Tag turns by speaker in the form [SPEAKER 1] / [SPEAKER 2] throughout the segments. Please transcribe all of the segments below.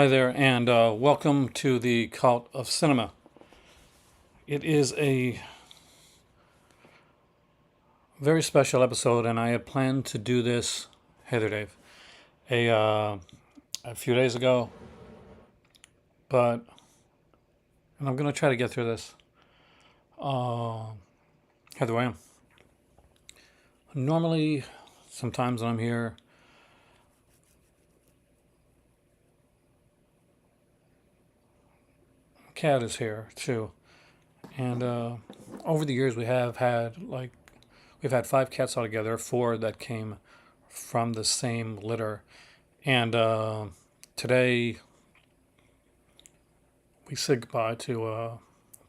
[SPEAKER 1] Hi there, and welcome to the Cult of Cinema. It is a very special episode, and I had planned to do this, hey there, Dave, a few days ago, but and I'm going to try to get through this. Here I am. Normally, sometimes when I'm here, Cat is here too, and over the years we've had 5 cats altogether, 4 that came from the same litter, and today we said goodbye to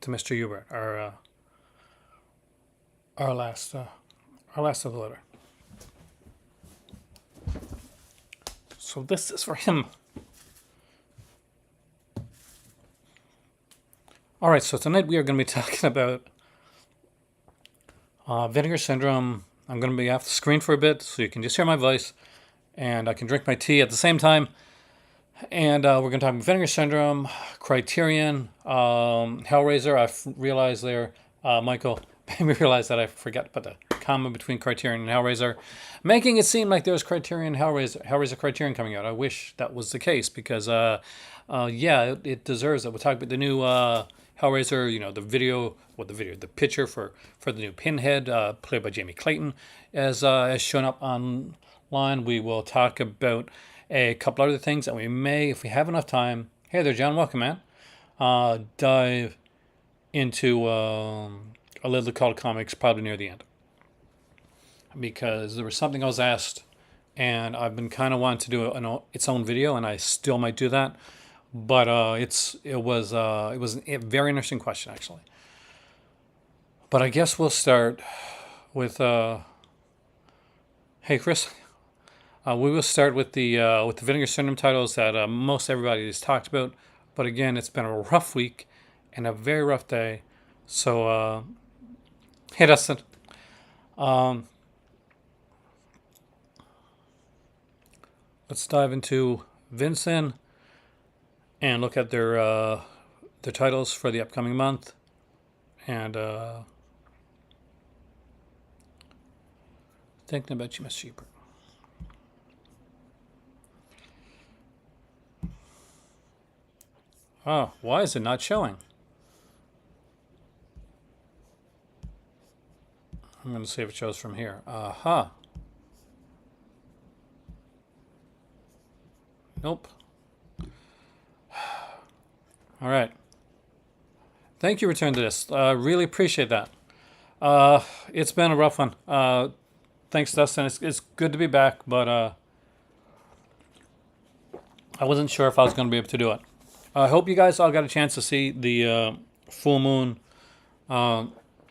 [SPEAKER 1] Mr. Hubert, our last of the litter. So this is for him. All right, so tonight we are going to be talking about Vinegar Syndrome. I'm going to be off the screen for a bit so you can just hear my voice and I can drink my tea at the same time. And we're going to talk about Vinegar Syndrome, Criterion, Hellraiser. I've realized there, Michael made me realize that I forgot about the comma between Criterion and Hellraiser, making it seem like there's Criterion, Hellraiser Criterion coming out. I wish that was the case because, it deserves it. We'll talk about the new Hellraiser, the picture for the new Pinhead, played by Jamie Clayton, as shown up online. We will talk about a couple other things, and we may, if we have enough time. Hey there, John. Welcome, man. Dive into a little called comics probably near the end, because there was something I was asked, and I've been kind of wanting to do its own video, and I still might do that. But it was a very interesting question, actually. But I guess we'll start with hey Chris. We will start with the Vinegar Syndrome titles that most everybody has talked about. But again, it's been a rough week and a very rough day. So hey Dustin. Let's dive into Vincent and look at their titles for the upcoming month, and thinking about you, Miss Sheeper. Oh, why is it not showing? I'm going to see if it shows from here. Aha. Nope. All right. Thank you, Return to this. Really appreciate that. It's been a rough one. Thanks, Dustin. It's good to be back, but I wasn't sure if I was going to be able to do it. I hope you guys all got a chance to see the full moon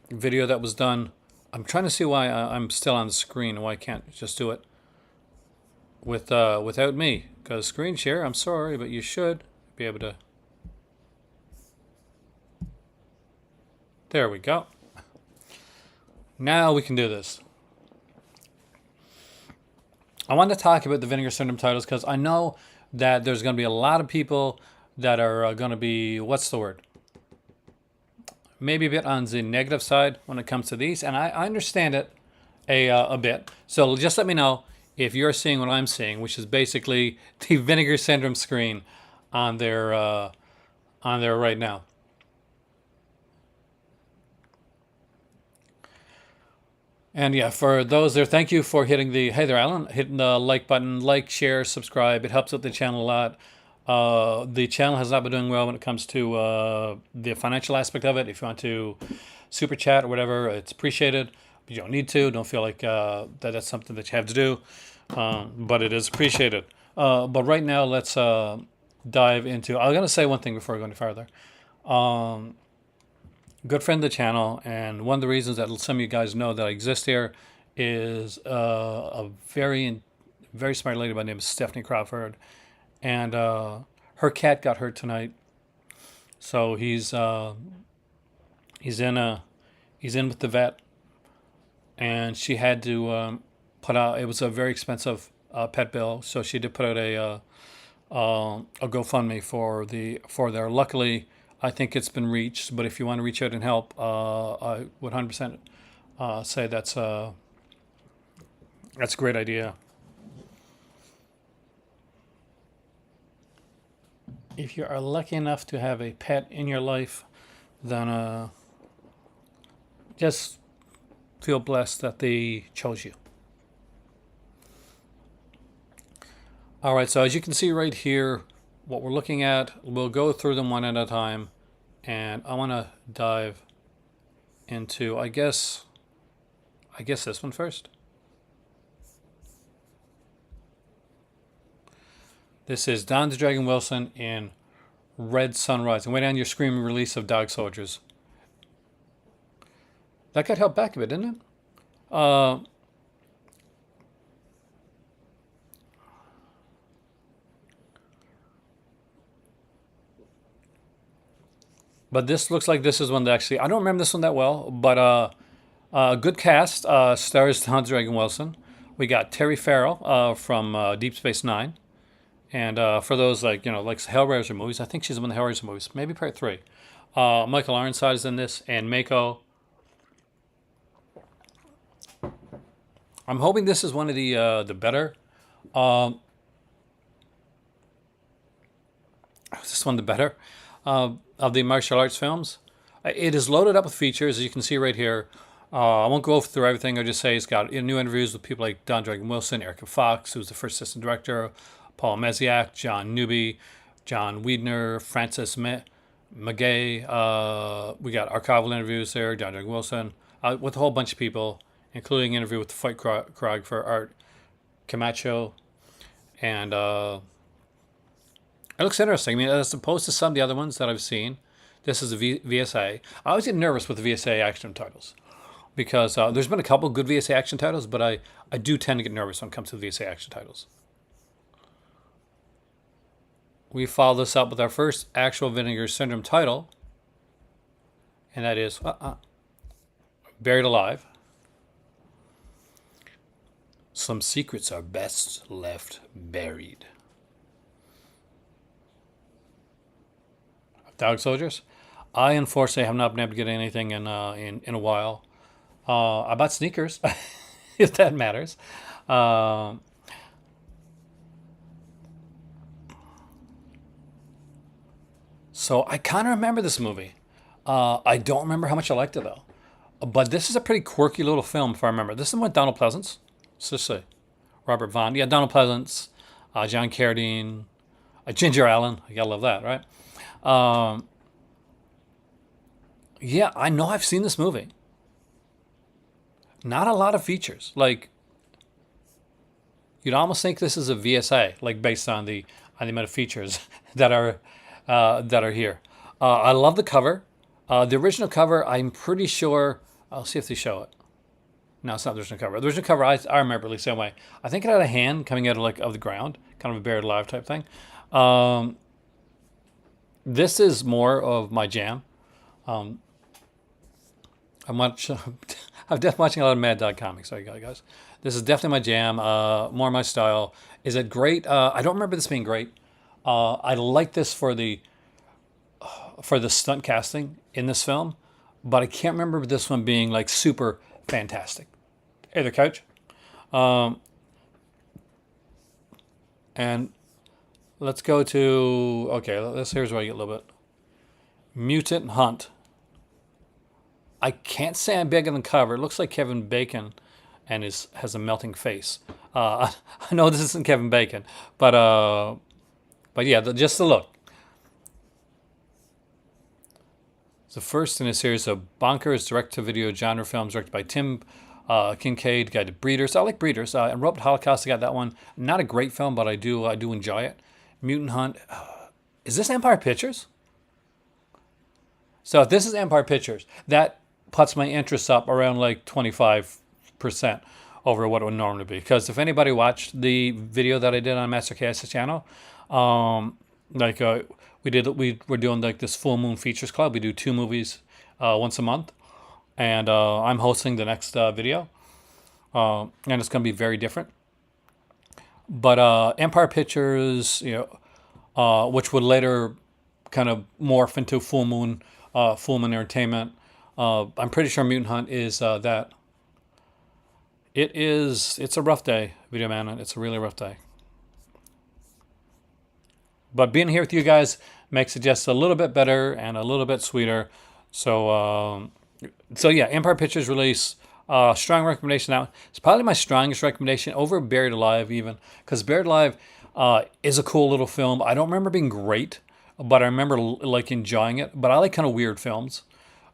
[SPEAKER 1] video that was done. I'm trying to see why I'm still on the screen and why I can't just do it without me. Because screen share, I'm sorry, but you should be able to. There we go. Now we can do this. I want to talk about the Vinegar Syndrome titles because I know that there's going to be a lot of people that are going to be, what's the word? Maybe a bit on the negative side when it comes to these, and I understand it a bit. So just let me know if you're seeing what I'm seeing, which is basically the Vinegar Syndrome screen on there right now. And yeah, for those there, thank you for hitting the, hey there, Alan, hitting the like button, like, share, subscribe. It helps out the channel a lot. The channel has not been doing well when it comes to the financial aspect of it. If you want to super chat or whatever, it's appreciated. But you don't need to. Don't feel like that's something that you have to do. But it is appreciated. But right now, let's dive into, I'm going to say one thing before I go any further. Good friend of the channel, and one of the reasons that some of you guys know that I exist here is a very, very smart lady by the name of Stephanie Crawford, and her cat got hurt tonight, so he's in with the vet, and she had to put out. It was a very expensive pet bill, so she did put out a GoFundMe for their. Luckily, I think it's been reached. But if you want to reach out and help, I would 100% say that's a great idea. If you are lucky enough to have a pet in your life, then just feel blessed that they chose you. All right, so as you can see right here, what we're looking at, we'll go through them one at a time, and I want to dive into, I guess this one first. This is Don the Dragon Wilson in Red Sunrise, and way down your screaming release of Dog Soldiers. That got held back a bit, didn't it? But this looks like this is one that actually, I don't remember this one that well, but good cast. Stars Don Dragon Wilson. We got Terry Farrell from Deep Space Nine. And for those like Hellraiser movies, I think she's in the Hellraiser movies, maybe part 3. Michael Ironside is in this, and Mako. I'm hoping this is one of the better. Is this one the better of the martial arts films? It is loaded up with features, as you can see right here. I won't go through everything. I'll just say it's got new interviews with people like Don Dragon Wilson, Erica Fox, who's the first assistant director, Paul Mesiak, John Newby, John Wiedner, Francis Magay. We got archival interviews there, Don Dragon Wilson, with a whole bunch of people, including an interview with the fight choreographer Art Camacho. And it looks interesting. I mean, as opposed to some of the other ones that I've seen, this is a VSA. I always get nervous with the VSA action titles because there's been a couple good VSA action titles, but I do tend to get nervous when it comes to the VSA action titles. We follow this up with our first actual Vinegar Syndrome title, and that is Buried Alive. Some secrets are best left buried. Dog Soldiers. I unfortunately have not been able to get anything in a while. I bought sneakers, if that matters. So I kind of remember this movie. I don't remember how much I liked it though. But this is a pretty quirky little film, if I remember. This is with Donald Pleasance. Seriously. Robert Vaughn. Yeah, Donald Pleasance, John Carradine, Ginger Allen. You gotta love that, right? Yeah, I know I've seen this movie. Not a lot of features. Like, you'd almost think this is a VSA, like based on the amount of features that are here. I love the cover. The original cover, I'm pretty sure. I'll see if they show it. No, it's not the original cover. The original cover, I remember at least the same way. I think it had a hand coming out of the ground, kind of a Buried Alive type thing. This is more of my jam. I'm definitely watching a lot of Mad Dog comics. Sorry, guys. This is definitely my jam. More my style. Is it great? I don't remember this being great. I like this for the stunt casting in this film, but I can't remember this one being like super fantastic. Hey there, coach. And let's go to, here's where I get a little bit. Mutant Hunt. I can't say I'm big on the cover. It looks like Kevin Bacon and has a melting face. I know this isn't Kevin Bacon, but yeah, just the look. It's the first in a series of bonkers direct-to-video genre films directed by Tim Kincaid, guy to Breeders. I like Breeders. And Robot Holocaust, I got that one. Not a great film, but I do enjoy it. Mutant Hunt. Is this Empire Pictures? So if this is Empire Pictures, that puts my interest up around like 25% over what it would normally be. Because if anybody watched the video that I did on Master Chaos' channel, we were doing like this full moon features club. We do 2 movies once a month, and I'm hosting the next video, and it's going to be very different. But Empire Pictures, which would later kind of morph into Full Moon Entertainment. I'm pretty sure Mutant Hunt is that. It's a rough day, Video Man. It's a really rough day. But being here with you guys makes it just a little bit better and a little bit sweeter. So yeah, Empire Pictures release. Strong recommendation. Now it's probably my strongest recommendation over Buried Alive, even because Buried Alive is a cool little film. I don't remember being great, but I remember like enjoying it. But I like kind of weird films.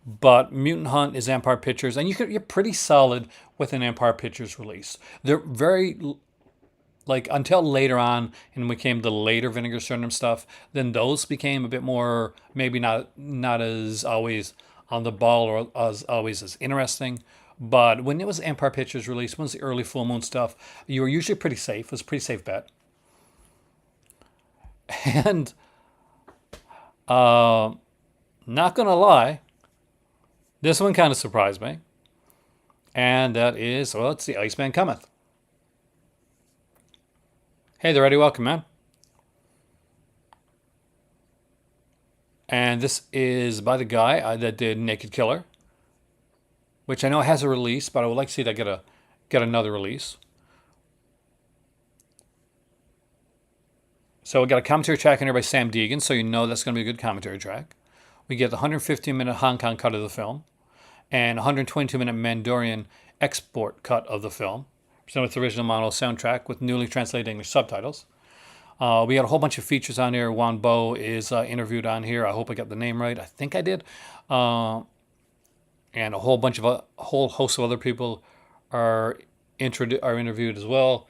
[SPEAKER 1] But Mutant Hunt is Empire Pictures, and you're pretty solid with an Empire Pictures release. They're very like until later on, and became the later Vinegar Syndrome stuff. Then those became a bit more maybe not as always on the ball or as always as interesting. But when it was Empire Pictures released, when it was the early Full Moon stuff, you were usually pretty safe. It was a pretty safe bet. And not gonna lie, this one kind of surprised me. And that is, well, it's the Iceman Cometh. Hey there, Eddie. Welcome, man. And this is by the guy that did Naked Killer, which I know has a release, but I would like to see that get another release. So we got a commentary track in here by Sam Deegan, so you know that's going to be a good commentary track. We get the 115-minute Hong Kong cut of the film and 122-minute Mandalorian export cut of the film, presented with the original mono soundtrack with newly translated English subtitles. We got a whole bunch of features on here. Juan Bo is interviewed on here. I hope I got the name right. I think I did. And a whole host of other people are interviewed as well.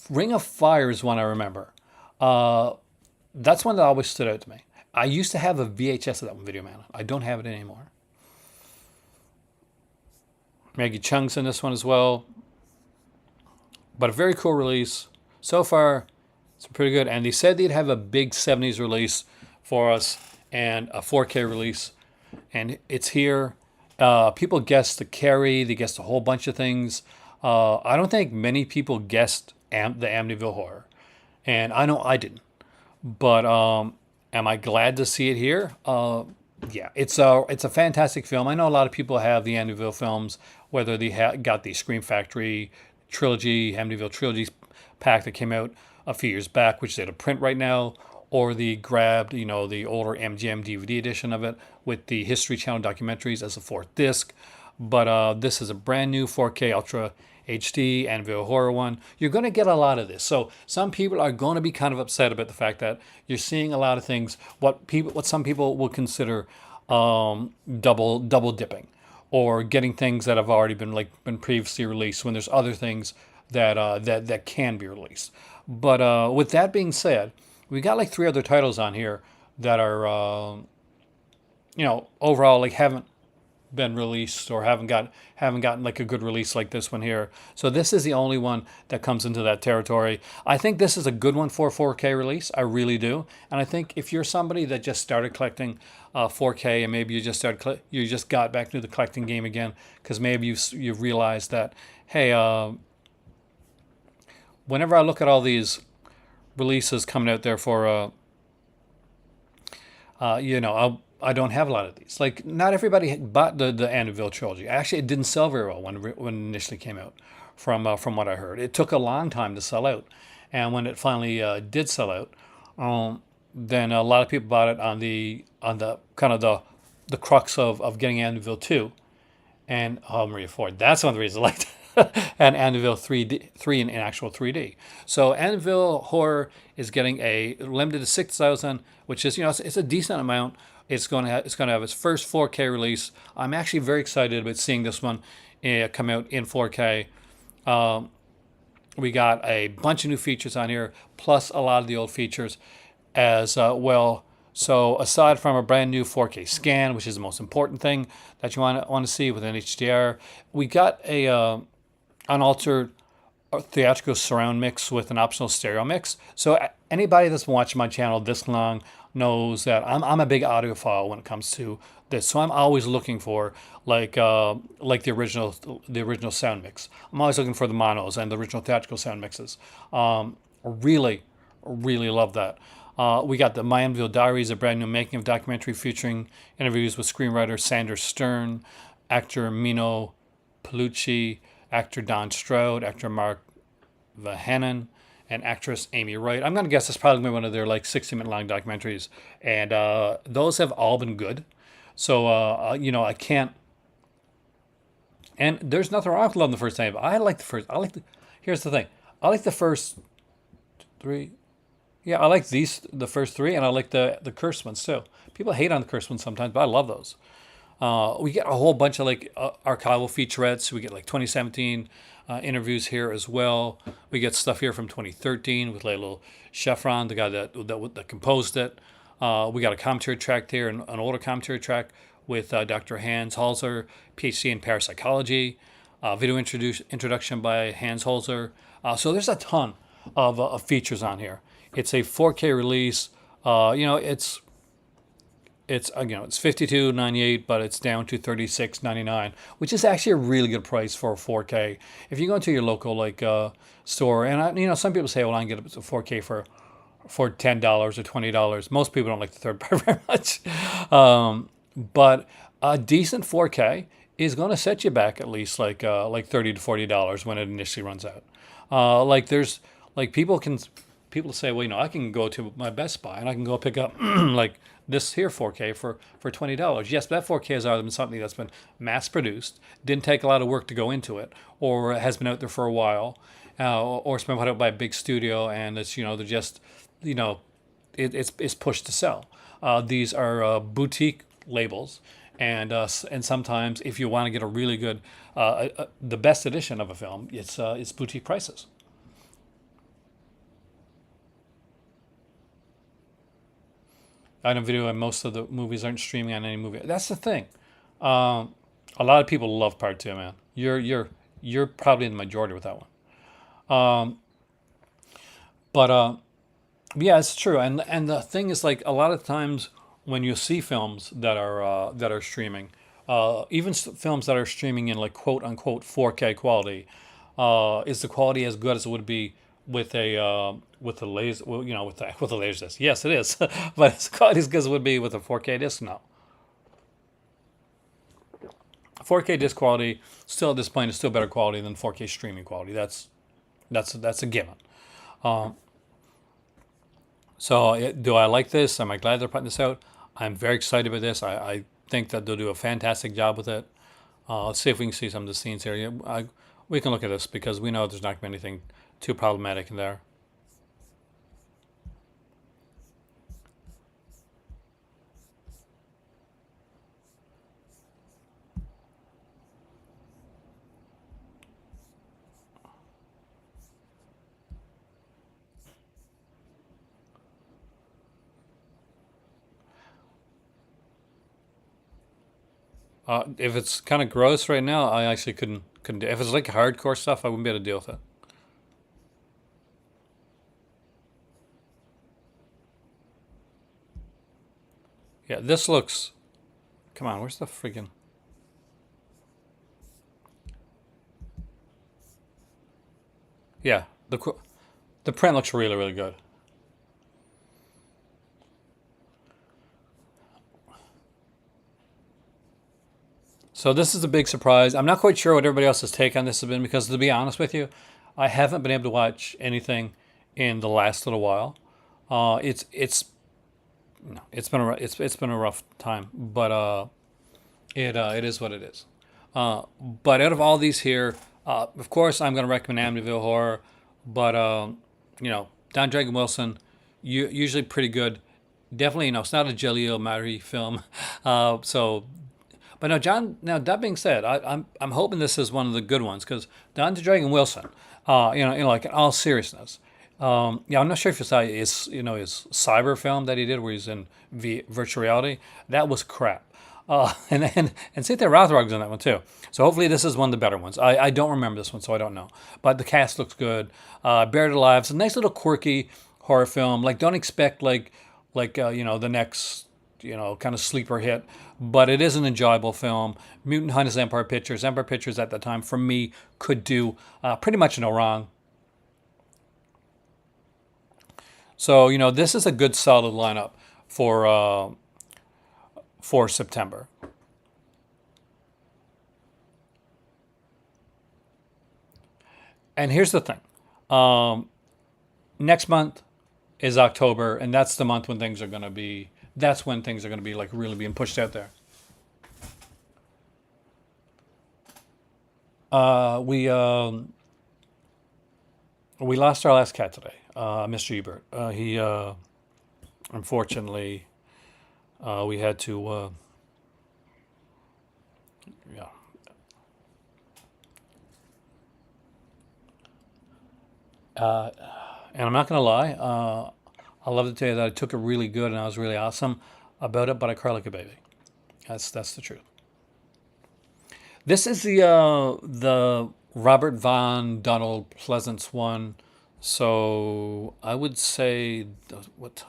[SPEAKER 1] Ring of Fire is one I remember. That's one that always stood out to me. I used to have a VHS of that one, Video Man. I don't have it anymore. Maggie Chung's in this one as well. But a very cool release. So far, it's pretty good. And they said they'd have a big 70s release for us and a 4K release. And it's here. People guessed the Carrie. They guessed a whole bunch of things. I don't think many people guessed the Amityville Horror. And I know I didn't. But am I glad to see it here? Yeah, it's a fantastic film. I know a lot of people have the Amityville films, whether they got the Scream Factory trilogy, Amityville trilogy pack that came out a few years back, which is at a print right now, or the grabbed, the older MGM DVD edition of it with the History Channel documentaries as a fourth disc. But this is a brand new 4K Ultra HD Annoville Horror one. You're going to get a lot of this. So some people are going to be kind of upset about the fact that you're seeing a lot of things, what some people will consider double dipping, or getting things that have already been previously released when there's other things that can be released. But with that being said, we got like 3 other titles on here that are overall like haven't been released or haven't gotten like a good release like this one here. So this is the only one that comes into that territory. I think this is a good one for a 4K release. I really do. And I think if you're somebody that just started collecting 4K and maybe you just got back into the collecting game again because maybe you've realized that, hey, whenever I look at all these releases coming out there for I don't have a lot of these. Like, not everybody bought the Annoville trilogy. Actually, it didn't sell very well when it initially came out, from what I heard. It took a long time to sell out, and when it finally did sell out, then a lot of people bought it on the kind of the crux of getting Annoville 2 and Maria Ford. That's one of the reasons I liked it. And Annoville 3 in actual 3D. So Annoville Horror is getting a limited to 6,000, which is it's a decent amount. It's going to have its first 4K release. I'm actually very excited about seeing this one come out in 4K. We got a bunch of new features on here, plus a lot of the old features as well. So aside from a brand new 4K scan, which is the most important thing that you want to see with an HDR, we got a unaltered theatrical surround mix with an optional stereo mix. So anybody that's been watching my channel this long knows that I'm a big audiophile when it comes to this. So I'm always looking for like the original sound mix. I'm always looking for the monos and the original theatrical sound mixes. Really, Really love that. We got the My Annoville Diaries, a brand new making of documentary featuring interviews with screenwriter Sanders Stern, actor Mino Pellucci, actor Don Stroud, actor Mark Vahanen, and actress Amy Wright. I'm going to guess it's probably one of their like 60-minute long documentaries, and those have all been good. So I can't. And there's nothing wrong with loving the first time. I like the first. I like the. Here's the thing. I like the first three. Yeah, I like the first three, and I like the cursed ones too. People hate on the cursed ones sometimes, but I love those. We get a whole bunch of like archival featurettes. We get like 2017 interviews here as well. We get stuff here from 2013 with Lalo Schifrin, the guy that composed it. We got a commentary track here, an older commentary track with Dr. Hans Holzer, PhD in parapsychology. Video introduction by Hans Holzer. So there's a ton of features on here. It's a 4K release. It's $52.98, but it's down to $36.99, which is actually a really good price for a 4K. If you go into your local store, and some people say, well, I can get a 4K for $10 or $20. Most people don't like the third part very much, but a decent 4K is going to set you back at least like $30 to $40 when it initially runs out. People say, well, I can go to my Best Buy and I can go pick up like this here 4K for $20. Yes, that 4K has either been something that's been mass produced, didn't take a lot of work to go into it, or has been out there for a while, or it's been put out by a big studio and it's they're just it's pushed to sell. These are boutique labels, and sometimes if you want to get a really good the best edition of a film, it's boutique prices. I know video and most of the movies aren't streaming on any movie. That's the thing. A lot of people love part two, man. You're probably in the majority with that one. Um, but yeah, it's true. And the thing is, like a lot of times when you see films that are streaming, even films that are streaming in like quote unquote 4K quality, is the quality as good as it would be with a laser, well, with a laser disc? Yes, it is, but it's quality as good as it would be with a 4K disc. No, 4K disc quality still at this point is still better quality than 4K streaming quality. That's a given. Um, do I like this? Am I glad they're putting this out? I'm very excited about this. I think that they'll do a fantastic job with it. Let's see if we can see some of the scenes here. Yeah, we can look at this because we know there's not going to be anything too problematic in there. If it's kind of gross right now, I actually couldn't do. If it's like hardcore stuff, I wouldn't be able to deal with it. Yeah, this looks. Come on, where's the freaking? Yeah, the print looks really really good. So this is a big surprise. I'm not quite sure what everybody else's take on this has been because, to be honest with you, I haven't been able to watch anything in the last little while. It's no, it's been a rough time, but it is what it is. But out of all these here, of course, I'm going to recommend Amityville Horror, but Don Dragon Wilson, usually pretty good. Definitely, it's not a Jaleel Mari film, so. But now, John. Now that being said, I'm hoping this is one of the good ones because Don Dragon Wilson, like in all seriousness, yeah, I'm not sure if you saw his cyber film that he did where he's in virtual reality. That was crap. And Cynthia Rothrock's in that one too. So hopefully this is one of the better ones. I don't remember this one, so I don't know. But the cast looks good. Buried Alive, it's a nice little quirky horror film. Like don't expect the next kind of sleeper hit, but it is an enjoyable film. Mutant Hunt is Empire Pictures. Empire Pictures at the time for me could do pretty much no wrong. So this is a good solid lineup for September. And here's the thing: next month is October, and that's the month when things are going to be. That's when things are going to be like really being pushed out there. We lost our last cat today, Mr. Ebert. He unfortunately we had to yeah. And I'm not gonna lie, I love to tell you that I took it really good and I was really awesome about it, but I cry like a baby. That's the truth. This is the Robert Von Donald Pleasance one. So I would say what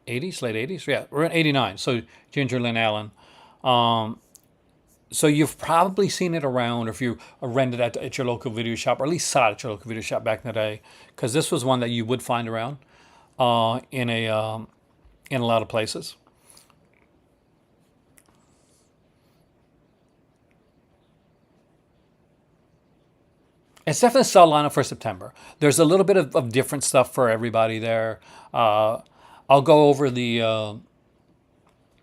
[SPEAKER 1] 80s, late 80s. Yeah, we're in 89. So Ginger Lynn Allen. So you've probably seen it around, or if you rented it at your local video shop, or at least saw it at your local video shop back in the day, because this was one that you would find around in a lot of places. It's definitely a solid lineup for September. There's a little bit of different stuff for everybody there. I'll go over the.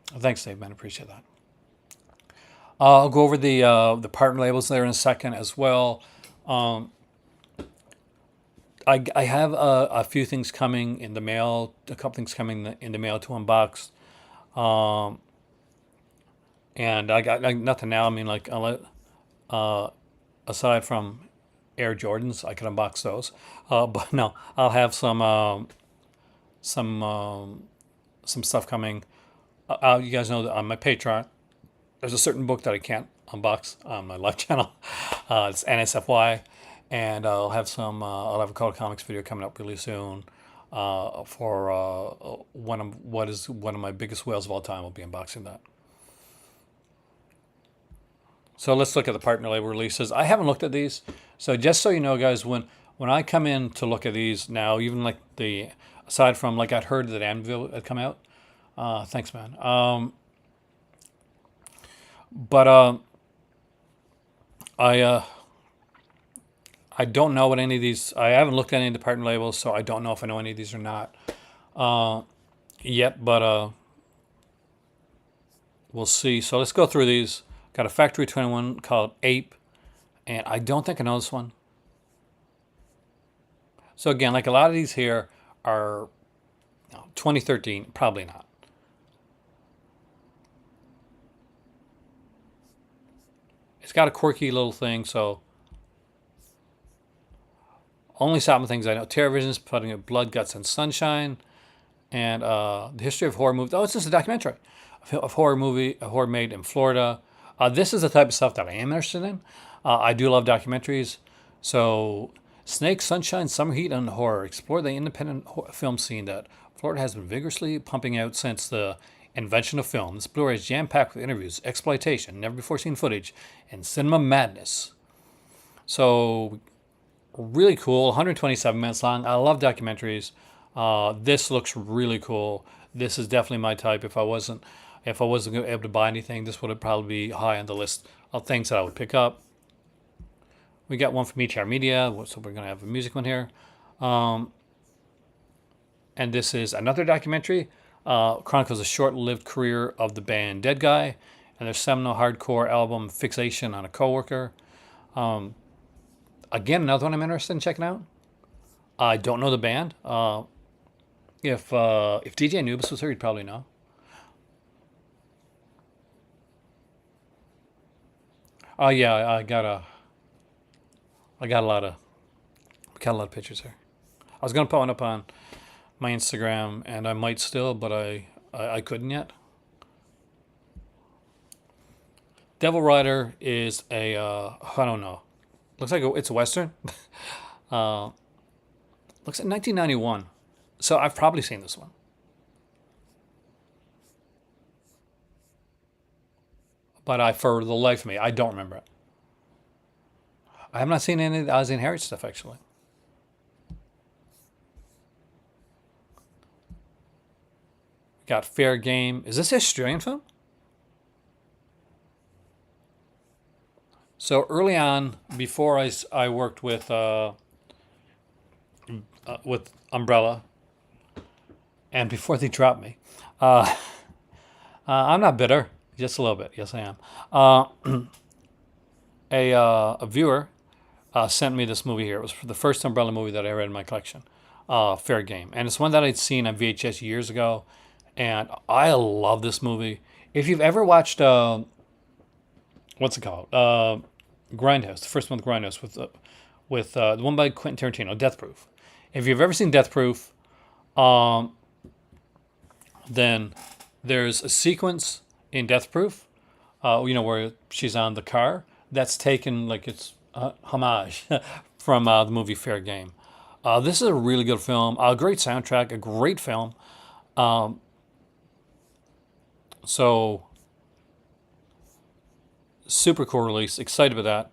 [SPEAKER 1] Thanks, Dave, man. Appreciate that. I'll go over the partner labels there in a second as well. I have a few things coming in the mail, a couple things coming in the mail to unbox. And I got like, nothing now. I mean, like, aside from Air Jordans, I can unbox those. But no, I'll have some some stuff coming. You guys know that on my Patreon, there's a certain book that I can't unbox on my live channel. It's NSFY, and I'll have a Call of Comics video coming up really soon. For what is one of my biggest whales of all time. I'll be unboxing that. So let's look at the partner label releases. I haven't looked at these, so just so you know, guys, when I come in to look at these now, even like aside from like I'd heard that Anvil had come out. Thanks, man. But I I don't know what any of these. I haven't looked at any of the partner labels, so I don't know if I know any of these or not yet. But we'll see. So let's go through these. Got a Factory 21 called Ape, and I don't think I know this one. So again, like a lot of these here are 2013, probably not. It's got a quirky little thing, so only some things I know. TerraVision's putting it Blood, Guts, and Sunshine, and the history of horror movies. Oh, it's just a documentary of a horror made in Florida. This is the type of stuff that I am interested in. I do love documentaries. So, Snake, Sunshine, Summer Heat, and Horror explore the independent film scene that Florida has been vigorously pumping out since the invention of film. This Blu-ray is jam-packed with interviews, exploitation, never-before-seen footage, and cinema madness. So, really cool. 127 minutes long. I love documentaries. This looks really cool. This is definitely my type. If I wasn't able to buy anything, this would probably be high on the list of things that I would pick up. We got one from HR Media, so we're going to have a music one here. And this is another documentary. Chronicles a short-lived career of the band Dead Guy and their seminal hardcore album Fixation on a Coworker. Again, another one I'm interested in checking out. I don't know the band. If DJ Anubis was here, he'd probably know. Oh yeah, I got a lot of pictures here. I was gonna put one up on my Instagram, and I might still, but I couldn't yet. Devil Rider is a I don't know. Looks like it's a western. Looks like 1991. So I've probably seen this one. But for the life of me, I don't remember it. I have not seen any of the Ozzy and Harriet stuff, actually. Got Fair Game. Is this an Australian film? So early on, before I worked with Umbrella, and before they dropped me, I'm not bitter, just a little bit. Yes, I am. A viewer sent me this movie here. It was the first Umbrella movie that I read in my collection, Fair Game, and it's one that I'd seen on VHS years ago, and I love this movie. If you've ever watched, what's it called, Grindhouse, the first one with Grindhouse with the one by Quentin Tarantino, Death Proof. If you've ever seen Death Proof, then there's a sequence in Death Proof, where she's on the car. That's taken like it's homage from the movie Fair Game. This is a really good film. A great soundtrack. A great film. So super cool release. Excited about that.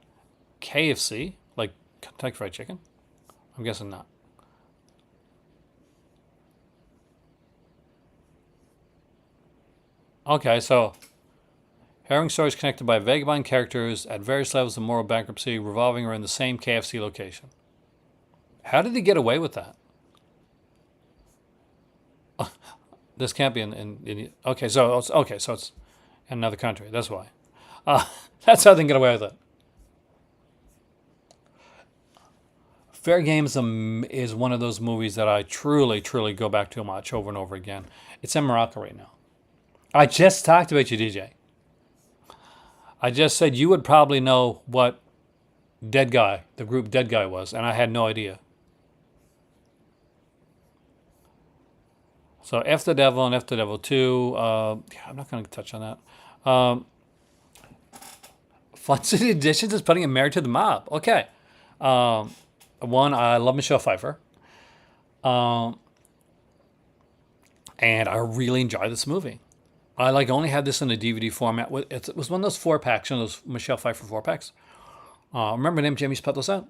[SPEAKER 1] KFC, like Kentucky Fried Chicken. I'm guessing not. Okay, so harrowing stories connected by vagabond characters at various levels of moral bankruptcy revolving around the same KFC location. How did he get away with that? This can't be in so it's in another country. That's why. That's how they can get away with it. Fair Game is one of those movies that I truly, truly go back to watch over and over again. It's in Morocco right now. I just talked about you, DJ. I just said you would probably know what Dead Guy, the group Dead Guy was, and I had no idea. So F the Devil and F the Devil 2. I'm not going to touch on that. Fun City Editions is putting a Married to the Mob. Okay. One, I love Michelle Pfeiffer. And I really enjoy this movie. I only had this in a DVD format. It was one of those 4-packs, those Michelle Pfeiffer 4-packs. Remember them? Jimmy's put those out.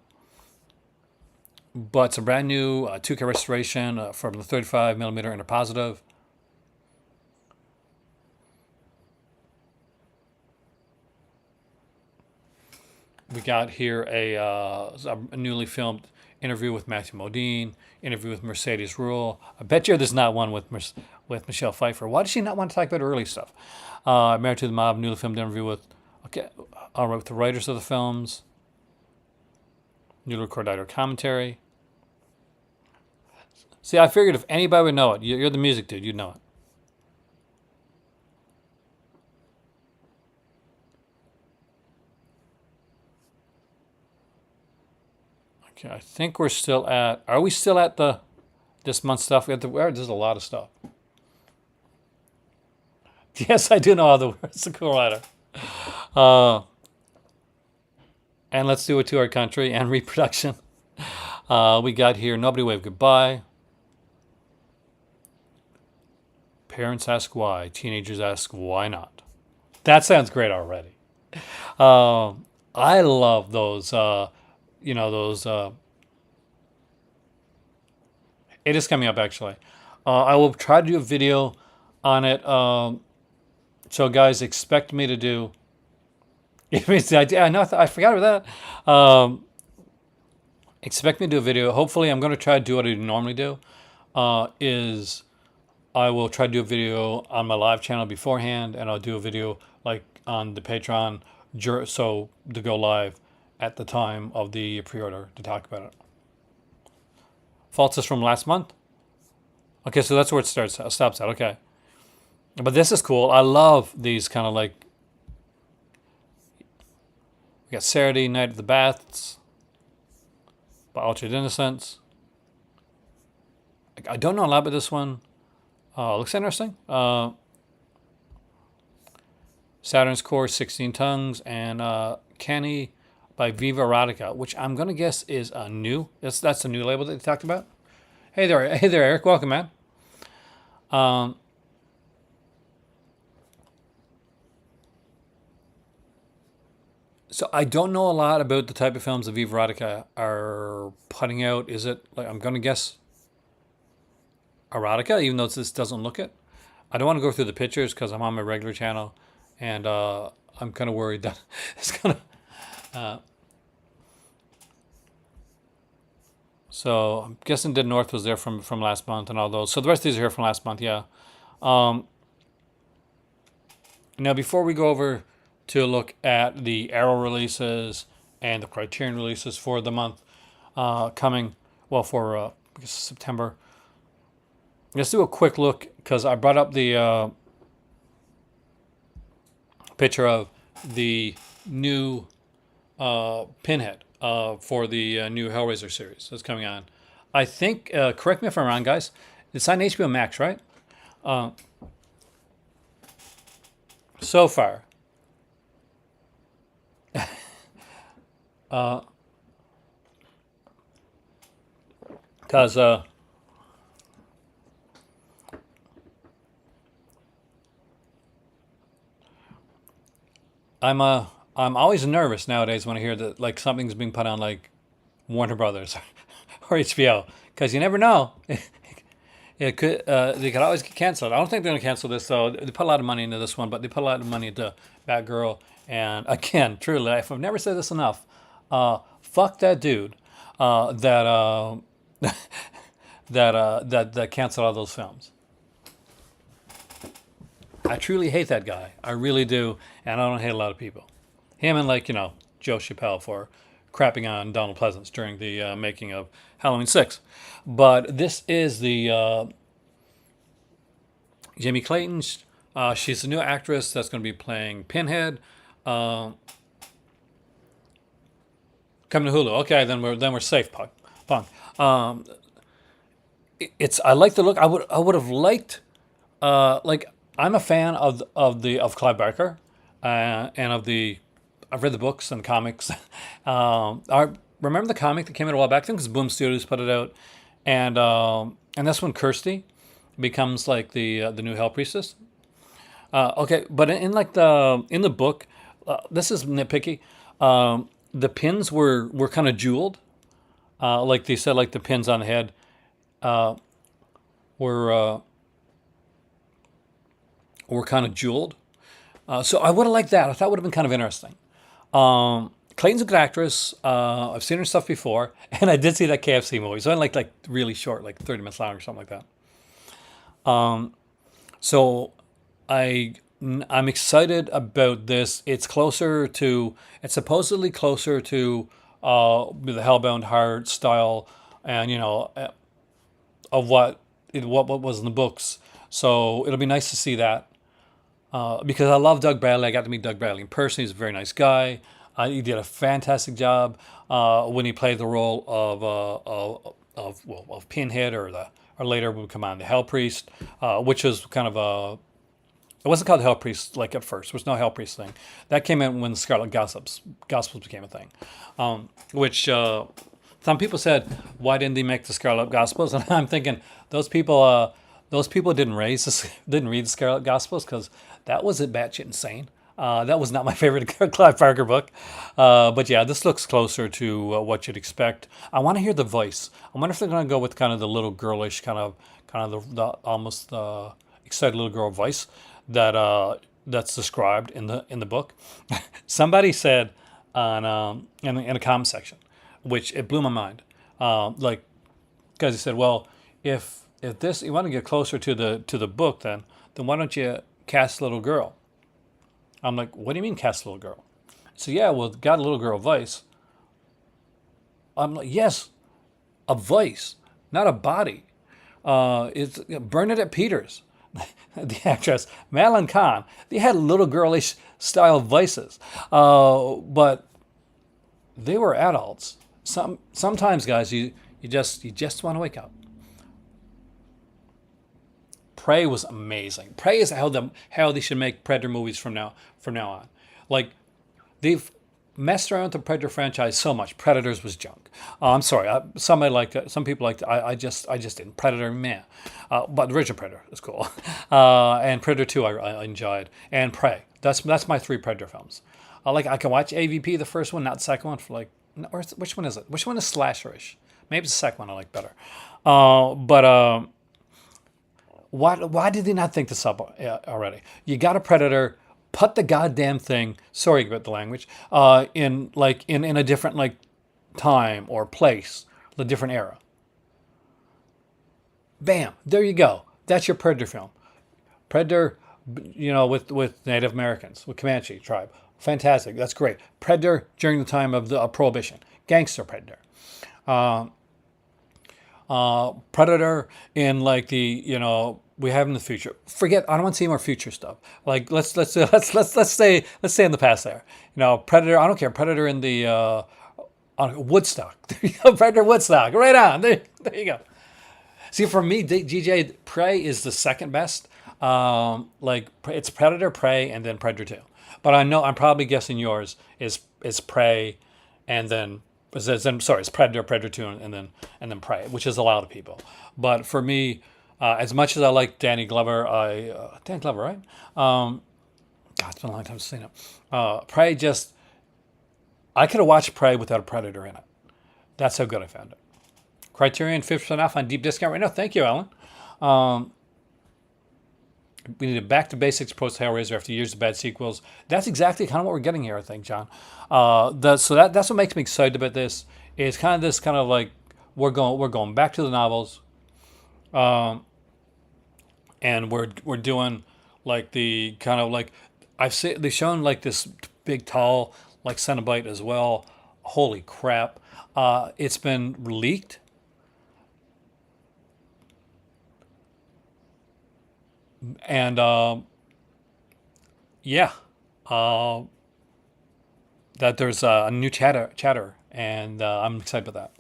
[SPEAKER 1] But it's a brand new 2K restoration from the 35mm Inter Positive. We got here a newly filmed interview with Matthew Modine, interview with Mercedes Ruehl. I bet you there's not one with Michelle Pfeiffer. Why does she not want to talk about early stuff? Married to the Mob, newly filmed interview with with the writers of the films. Newly recorded audio commentary. See, I figured if anybody would know it, you're the music dude, you'd know it. Okay, I think we're still at. Are we still at this month's stuff? There's a lot of stuff. Yes, I do know all the words. It's a cool writer. And let's do it to our country and reproduction. We got here Nobody Wave Goodbye. Parents ask why. Teenagers ask why not. That sounds great already. I love those. It is coming up actually. I will try to do a video on it. So guys, expect me to do. I forgot about that. Expect me to do a video. Hopefully, I'm going to try to do what I normally do. I will try to do a video on my live channel beforehand, and I'll do a video on the Patreon, so to go live at the time of the pre-order to talk about it. Faults is from last month. Okay, so that's where it stops at. Okay, but this is cool. I love these kind of we got Saturday Night at the Baths by Altered Innocence. I don't know a lot about this one. Looks interesting. Saturn's Core, 16 Tongues, and Canny by Viva Erotica, which I'm going to guess is a new. That's a new label that they talked about. Hey there, Eric. Welcome, man. So I don't know a lot about the type of films that Viva Erotica are putting out. Is it I'm going to guess erotica, even though this doesn't look it. I don't want to go through the pictures because I'm on my regular channel, and I'm kind of worried that it's gonna. So I'm guessing Dead North was there from last month and all those. So the rest of these are here from last month, yeah. Um, Now before we go over to look at the Arrow releases and the Criterion releases for the month coming, well, for I guess September. Let's do a quick look because I brought up the picture of the new Pinhead for the new Hellraiser series that's coming on. I think, correct me if I'm wrong, guys, it's on HBO Max, right? So far. Because I'm always nervous nowadays when I hear that like something's being put on like Warner Brothers or HBO because you never know. It could they could always get canceled. I don't think they're gonna cancel this though. They put a lot of money into this one, but they put a lot of money into Batgirl. And again, truly, if I've never said this enough, fuck that dude that that canceled all those films. I truly hate that guy. I really do, and I don't hate a lot of people. Him and like Joe Chappelle for crapping on Donald Pleasance during the making of Halloween 6. But this is the Jamie Clayton. She's a new actress that's going to be playing Pinhead. Coming to Hulu. Okay, then we're safe, punk. It's I like the look. I would have liked like I'm a fan of Clive Barker and of the I've read the books and comics. I remember the comic that came out a while back. I think because Boom Studios put it out, and that's when Kirsty becomes like the new Hell Priestess. Okay, but in like in the book, this is nitpicky. The pins were kind of jeweled, like they said, like the pins on the head were kind of jeweled. So I would have liked that. I thought it would have been kind of interesting. Clayton's a good actress. I've seen her stuff before, and I did see that KFC movie. So I like really short, like 30 minutes long or something like that. So I'm excited about this. It's supposedly closer to the Hellbound Heart style, and of what was in the books. So it'll be nice to see that. Because I love Doug Bradley. I got to meet Doug Bradley in person. He's a very nice guy. He did a fantastic job when he played the role of Pinhead, or later would come on the Hell Priest, which was kind of it wasn't called Hell Priest like at first. There was no Hell Priest thing. That came in when the Scarlet Gospels became a thing, which some people said, why didn't they make the Scarlet Gospels? And I'm thinking those people didn't read the Scarlet Gospels because that was batshit insane. That was not my favorite Clive Barker book. But yeah, this looks closer to what you'd expect. I want to hear the voice. I wonder if they're going to go with kind of the little girlish, kind of the almost excited little girl voice that's described in the book. Somebody said in a comment section, which it blew my mind. Like, because he said, well, if this you want to get closer to the book, then why don't you cast a little girl? I'm like, what do you mean cast a little girl? So yeah, well, got a little girl voice. I'm like, yes, a voice, not a body. It's Bernadette Peters, the actress, Madeline Kahn. They had little girlish style voices, but they were adults. Sometimes, guys, you just want to wake up. Prey was amazing. Prey is how they should make Predator movies from now on. Like, they've messed around with the Predator franchise so much. Predators was junk. I'm sorry. Some people liked it. I just didn't. Predator, man. But the original Predator is cool. And Predator 2 I enjoyed. And Prey. That's my 3 Predator films. I can watch AVP, the first one, not the second one. Or which one is it? Which one is slasherish? Maybe it's the second one I like better. But Why did they not think this up already? You got a Predator. Put the goddamn thing. Sorry about the language. In a different like time or place, a different era. Bam. There you go. That's your Predator film. Predator, with Native Americans, with Comanche tribe. Fantastic. That's great. Predator during the time of the Prohibition. Gangster Predator. Predator in like we have in the future. Forget. I don't want to see more future stuff. Like let's stay in the past there. Predator. I don't care. Predator in the Woodstock. There you go. Predator Woodstock. Right on. There you go. See, for me, DJ, Prey is the second best. It's Predator, Prey, and then Predator 2. But I know I'm probably guessing yours is Prey, and then it's Predator, Predator 2, and then Prey, which is a lot of people. But for me, as much as I like Danny Glover, Danny Glover, right? God, it's been a long time since I've seen it. Prey I could have watched Prey without a Predator in it. That's how good I found it. Criterion 50% off on deep discount right now. Thank you, Alan. We need a back to basics post Hellraiser after years of bad sequels. That's exactly kind of what we're getting here, I think, John. That's what makes me excited about this. Is kind of this kind of like we're going back to the novels, and we're doing like the kind of like they've shown like this big tall like Cenobite as well. Holy crap! It's been leaked. And that there's a new chatter, and I'm excited about that.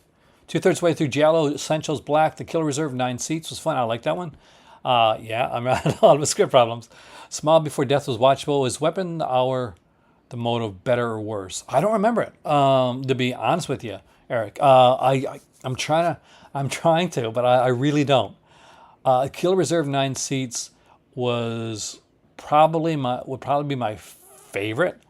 [SPEAKER 1] 2/3 way through Giallo Essentials Black. The Killer Reserve 9 seats was fun. I like that one. I'm had a lot of script problems. Smile Before Death was watchable. Is Weapon Hour the motive better or worse? I don't remember it. To be honest with you, Eric, I'm trying to, but I really don't. Killer Reserve 9 seats would probably be my favorite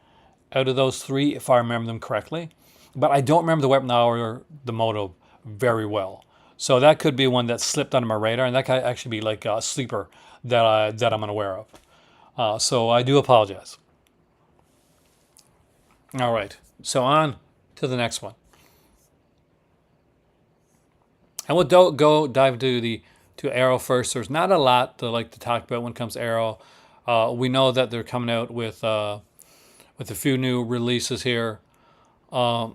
[SPEAKER 1] out of those three if I remember them correctly. But I don't remember the Weapon Hour or the motive very well. So that could be one that slipped under my radar, and that could actually be like a sleeper that I'm unaware of. So I do apologize. All right. So on to the next one. And we'll go dive to Arrow first. There's not a lot to talk about when it comes to Arrow. We know that they're coming out with a few new releases here. The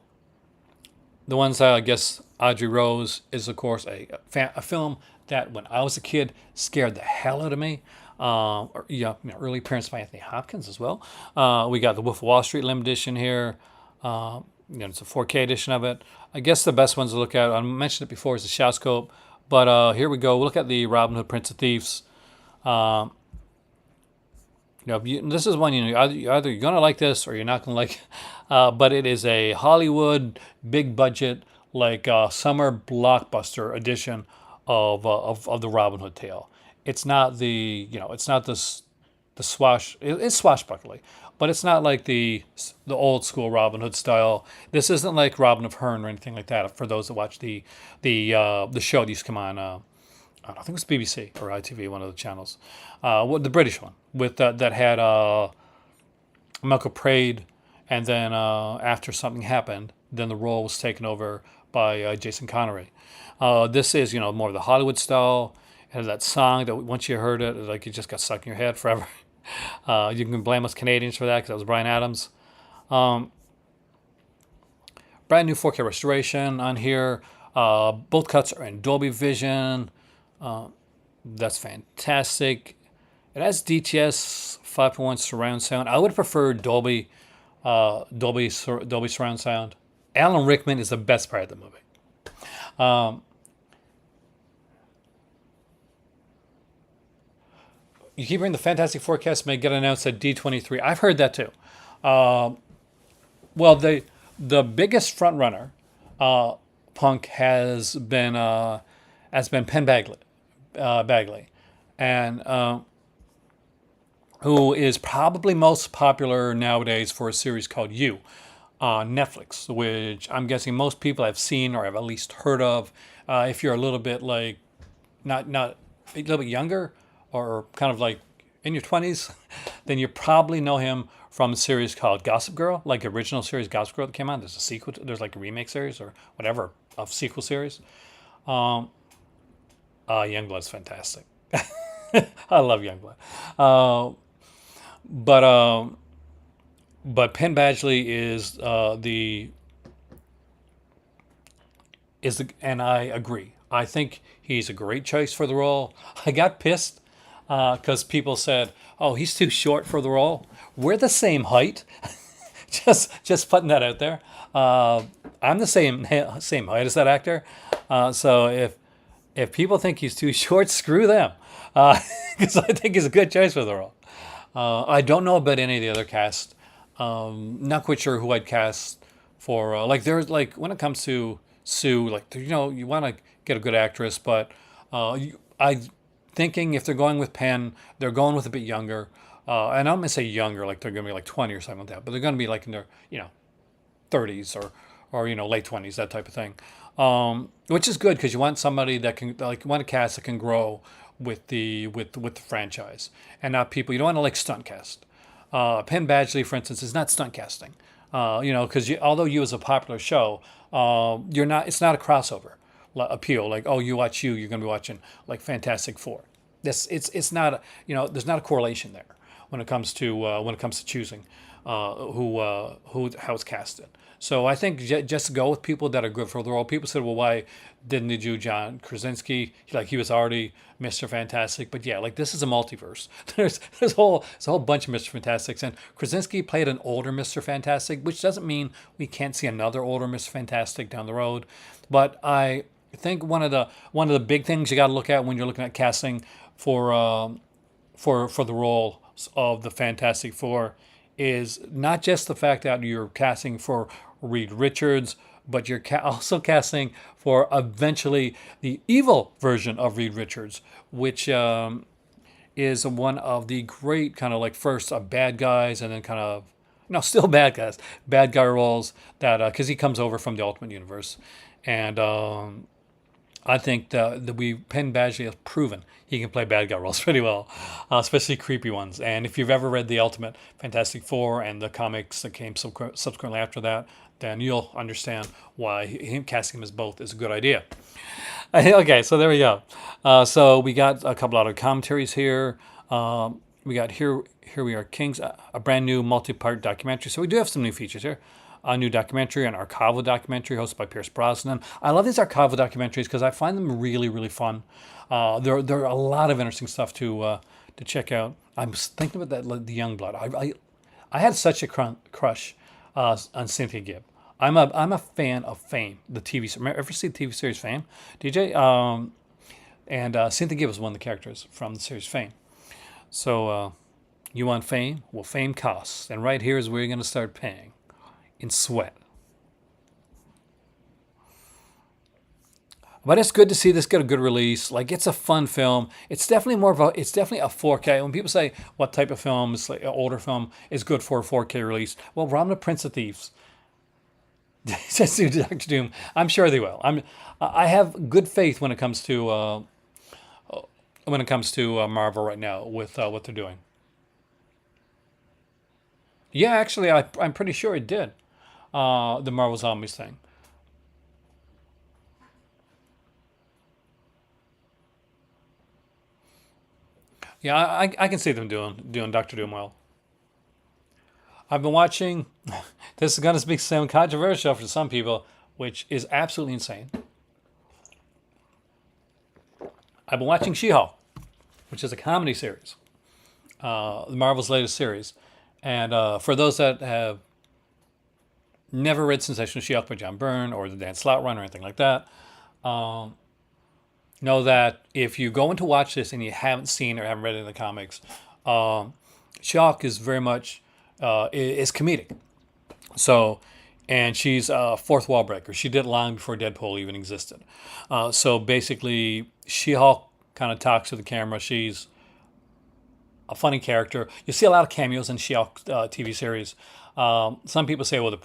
[SPEAKER 1] ones I guess Audrey Rose is of course a film that when I was a kid scared the hell out of me. Early appearance by Anthony Hopkins as well. We got the Wolf of Wall Street limited edition here. It's a 4K edition of it. I guess the best ones to look at, I mentioned it before, is the Showscope. But here we go. We'll look at the Robin Hood Prince of Thieves. This is one either you're gonna like this or you're not gonna like. But it is a Hollywood big budget summer blockbuster edition of the Robin Hood tale. It's not it's swashbuckling, but it's not like the old school Robin Hood style. This isn't like Robin of Herne or anything like that. For those that watch the show that used to come on, I think it was BBC or ITV, one of the channels, the British one with that had Michael Praed, and then after something happened, then the role was taken over by Jason Connery. This is more of the Hollywood style. It has that song that once you heard it, it just got stuck in your head forever. You can blame us Canadians for that because that was Bryan Adams. Brand new 4K restoration on here. Both cuts are in Dolby Vision. That's fantastic. It has DTS 5.1 surround sound. I would prefer Dolby surround sound. Alan Rickman is the best part of the movie. You keep hearing the Fantastic Forecast may get announced at D23. I've heard that too. Well, the biggest front runner, Punk has been Penn Bagley, and who is probably most popular nowadays for a series called You on Netflix, which I'm guessing most people have seen or have at least heard of. If you're a little bit not a little bit younger. or kind of like in your 20s, then you probably know him from a series called Gossip Girl, like original series Gossip Girl that came out. There's a sequel, there's like a remake series or whatever of sequel series. Youngblood's fantastic. I love Youngblood. Uh, but Penn Badgley and I agree. I think he's a great choice for the role. I got pissed because people said, "Oh, he's too short for the role." We're the same height. Just putting that out there. I'm the same height as that actor. So if people think he's too short, screw them. Because I think he's a good choice for the role. I don't know about any of the other cast. Not quite sure who I'd cast for. Like there's like when it comes to Sue, like you want to get a good actress, but I thinking if they're going with Penn, they're going with a bit younger. And I'm gonna say younger, like they're gonna be like 20 or something like that, but they're gonna be like in their 30s or late 20s, that type of thing. Which is good because you want somebody that can like you want a cast that can grow with the franchise and not people you don't want to like stunt cast. Penn Badgley, for instance, is not stunt casting. Because although you as a popular show, you're not. It's not a crossover appeal. Like you watch you're going to be watching like Fantastic Four. It's not. There's not a correlation there when it comes to choosing who how it's casted. So I think just go with people that are good for the role. People said, well, why didn't they do John Krasinski? Like he was already Mr. Fantastic. But yeah, like this is a multiverse. There's a whole bunch of Mr. Fantastics, and Krasinski played an older Mr. Fantastic, which doesn't mean we can't see another older Mr. Fantastic down the road. But I think one of the big things you got to look at when you're looking at casting for the role of the Fantastic Four is not just the fact that you're casting for Reed Richards, but you're also casting for eventually the evil version of Reed Richards, which is one of the great kind of like first bad guys and then kind of no, still bad guy roles that because he comes over from the Ultimate Universe, and I think that Penn Badgley has proven he can play bad guy roles pretty well, especially creepy ones. And if you've ever read the Ultimate Fantastic Four and the comics that came subsequently after that, then you'll understand why him casting him as both is a good idea. Okay, so there we go. So we got a couple other commentaries here. We got Here We Are Kings, a brand new multi-part documentary. So we do have some new features here. A new documentary, an archival documentary hosted by Pierce Brosnan. I love these archival documentaries because I find them really, really fun. There are a lot of interesting stuff to check out. I'm thinking about that, like, the Youngblood. I had such a crush on Cynthia Gibb. I'm a fan of Fame, the TV series. Ever see the TV series Fame, DJ? And Cynthia Gibb was one of the characters from the series Fame. So you want fame? Well, fame costs, and right here is where you're going to start paying in sweat. But it's good to see this get a good release. Like, it's a fun film. It's definitely it's definitely a 4K. When people say what type of film is like an older film is good for a 4K release, well, run the Prince of Thieves. Just do Doctor Doom. I'm sure they will. I have good faith when it comes to Marvel right now with what they're doing. Yeah, actually, I'm pretty sure it did. The Marvel Zombies thing. Yeah, I can see them doing Doctor Doom well. I've been watching. This is going to sound controversial for some people, which is absolutely insane. I've been watching She-Hulk, which is a comedy series, Marvel's latest series. And for those that have never read Sensational She-Hulk by John Byrne or the Dan Slott run or anything like that, know that if you go in to watch this and you haven't seen or haven't read any of the comics, She-Hulk is very much is comedic. So, and she's a fourth wall breaker. She did it long before Deadpool even existed. So basically, She-Hulk kind of talks to the camera. She's a funny character. You see a lot of cameos in She-Hulk TV series. Some people say, well, they're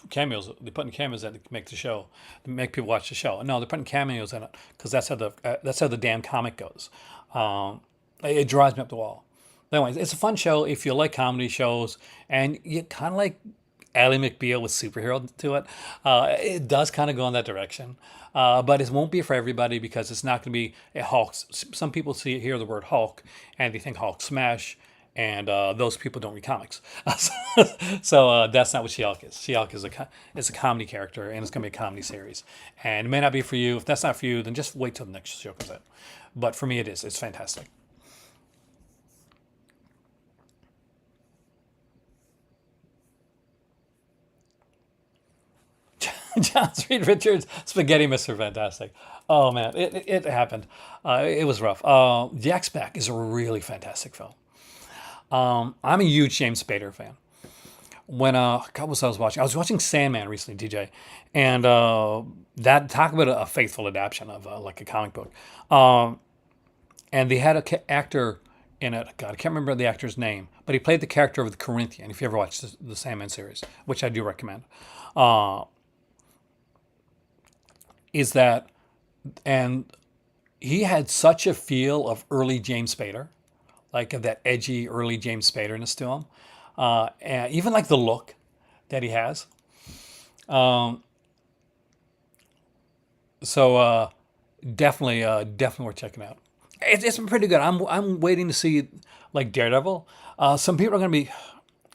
[SPEAKER 1] putting cameos in to make the show, to make people watch the show. No, they're putting cameos in it because that's how the damn comic goes. It drives me up the wall. But anyways, it's a fun show if you like comedy shows and you kind of like Ally McBeal with superhero to it. It does kind of go in that direction. But it won't be for everybody because it's not going to be a Hulk. Some people hear the word Hulk and they think Hulk smash, and those people don't read comics. So that's not what She-Hulk is. She-Hulk is a comedy character, and it's going to be a comedy series. And it may not be for you. If that's not for you, then just wait till the next show comes out. But for me, it is. It's fantastic. John Reed Richards, Spaghetti Mister Fantastic. Oh man, it happened. It was rough. The X Pack is a really fantastic film. I'm a huge James Spader fan. When God, what was I was watching? I was watching Sandman recently, DJ, and that talk about a faithful adaptation of like a comic book. And they had a actor in it. God, I can't remember the actor's name, but he played the character of the Corinthian. If you ever watched the Sandman series, which I do recommend, uh, is that and he had such a feel of early James Spader, like of that edgy early James Spaderness to him, and even like the look that he has. Um, so definitely worth checking out. It's been pretty good. I'm waiting to see like Daredevil. Some people are going to be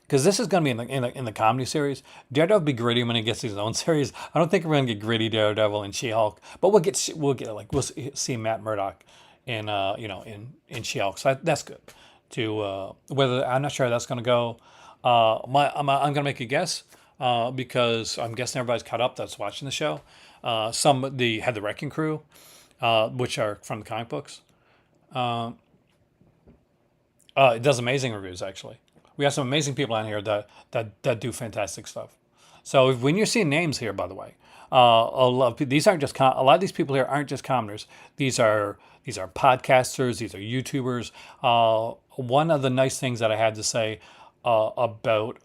[SPEAKER 1] because this is going to be in the comedy series. Daredevil will be gritty when he gets his own series. I don't think we're going to get gritty Daredevil and She-Hulk, but we'll get like see Matt Murdock in in She-Hulk. So that's good. To whether I'm not sure how that's going to go. I'm going to make a guess because I'm guessing everybody's caught up that's watching the show. Some the had the Wrecking Crew, which are from the comic books. It does amazing reviews actually. We have some amazing people on here that do fantastic stuff. So when you're seeing names here, by the way, a lot of, these aren't just a lot of these people here aren't just commoners. These are podcasters. These are YouTubers. One of the nice things that I had to say about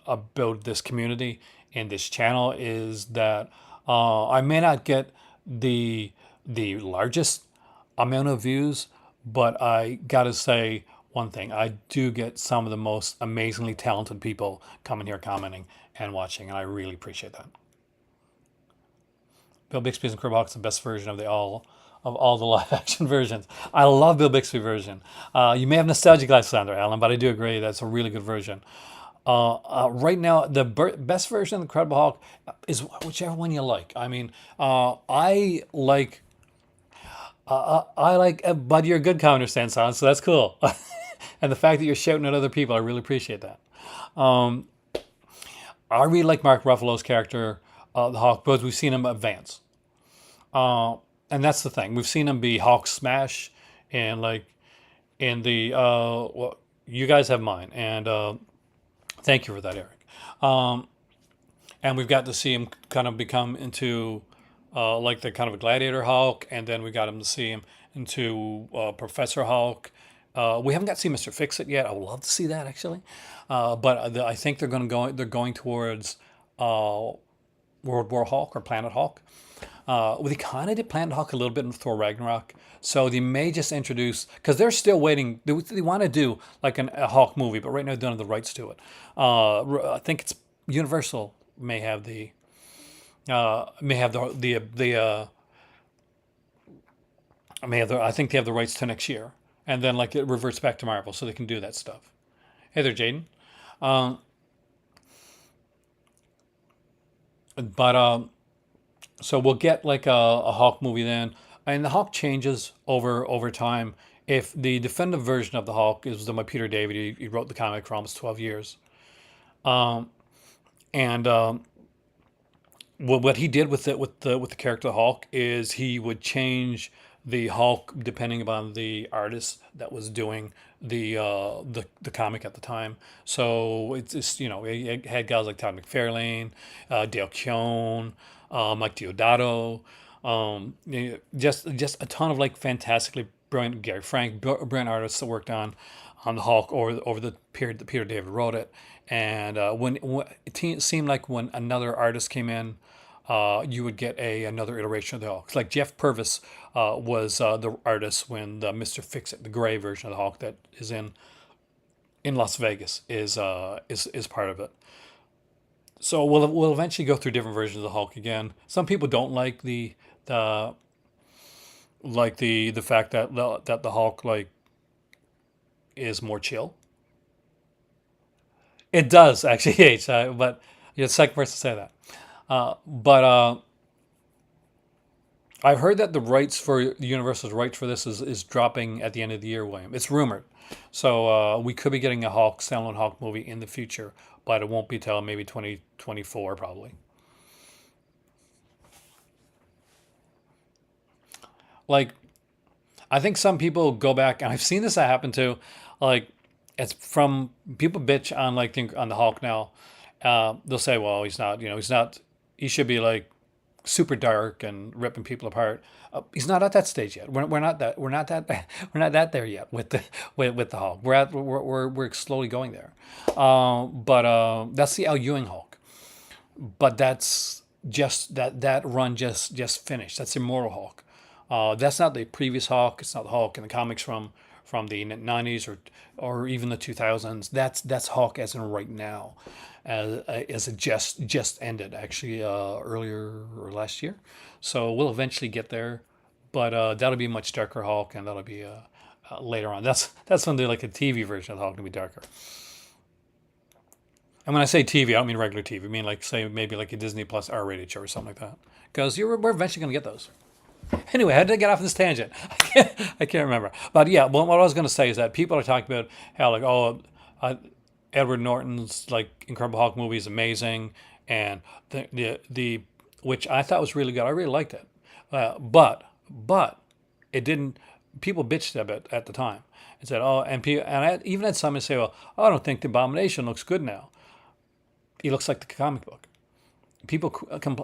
[SPEAKER 1] this community and this channel is that I may not get the largest amount of views, but I gotta say one thing: I do get some of the most amazingly talented people coming here commenting and watching, and I really appreciate that. Bill Bixby's Incredible is the best version of all the live action versions. I love Bill Bixby version. You may have nostalgic glasses on there, Alan, but I do agree that's a really good version. Right now, the best version of the Incredible Hulk is whichever one you like. I mean, I like, but you're a good commenter, Sanson, so that's cool. And the fact that you're shouting at other people, I really appreciate that. Um, I really like Mark Ruffalo's character, the Hawk, because we've seen him advance. Uh, and that's the thing. We've seen him be Hawk Smash, and like in the well, you guys have mine, and thank you for that, Eric. Um, and we've got to see him kind of become into like the kind of a gladiator Hulk, and then we got him to see him into Professor Hulk. We haven't got to see Mister Fix It yet. I would love to see that actually, but I think they're going to go. They're going towards World War Hulk or Planet Hulk. Well, they kind of did Planet Hulk a little bit in Thor Ragnarok, so they may just introduce because they're still waiting. They want to do like a Hulk movie, but right now they don't have the rights to it. I think it's Universal may have the may have the I think they have the rights to next year, and then like it reverts back to Marvel, so they can do that stuff. Hey there, Jaden. Um, but so we'll get like a Hulk movie then, and the Hulk changes over time. If the definitive version of the Hulk is done by Peter David, he wrote the comic for almost 12 years, um, and what he did with the character Hulk is he would change the Hulk depending upon the artist that was doing the comic at the time. So it's it had guys like Todd McFarlane, Dale Keown, Mike Diodato, just a ton of like fantastically brilliant Gary Frank, brilliant artists that worked on the Hulk over the period that Peter David wrote it. And when it seemed like when another artist came in, you would get another iteration of the Hulk. Like Jeff Purvis was the artist when the Mister Fix-It, the gray version of the Hulk that is in Las Vegas, is part of it. So we'll eventually go through different versions of the Hulk again. Some people don't like the the fact that the Hulk like is more chill. It does actually, H. But you're the second person to say that. But I've heard that the rights for the Universal's rights for this is dropping at the end of the year, William. It's rumored. So we could be getting a Hulk, standalone Hulk movie in the future, but it won't be till maybe 2024 probably. Like I think some people go back, and I've seen this happen too. Like it's from people bitch on on the Hulk now. They'll say, "Well, he's not. He's not. He should be like super dark and ripping people apart." He's not at that stage yet. We're not that. We're not that. We're not that there yet with with the Hulk. We're slowly going there. But that's the Al Ewing Hulk. But that's just that run just finished. That's Immortal Hulk. That's not the previous Hulk. It's not the Hulk in the comics from the 90s or even the 2000s. That's Hulk as in right now, as it just ended actually earlier or last year. So we'll eventually get there, but that'll be a much darker Hulk, and that'll be later on. That's when they like a TV version of the Hulk to be darker. And when I say TV, I don't mean regular TV. I mean like say maybe like a Disney Plus R-rated show or something like that. Because we're eventually going to get those. Anyway, how did I get off this tangent? I can't remember. But yeah, well, what I was going to say is that people are talking about how like uh, Edward Norton's like Incredible Hulk movie is amazing, and the which I thought was really good. I really liked it, but it didn't. People bitched a bit at the time and said, "Oh," and I even had some say, "Well, I don't think the Abomination looks good now. He looks like the comic book." People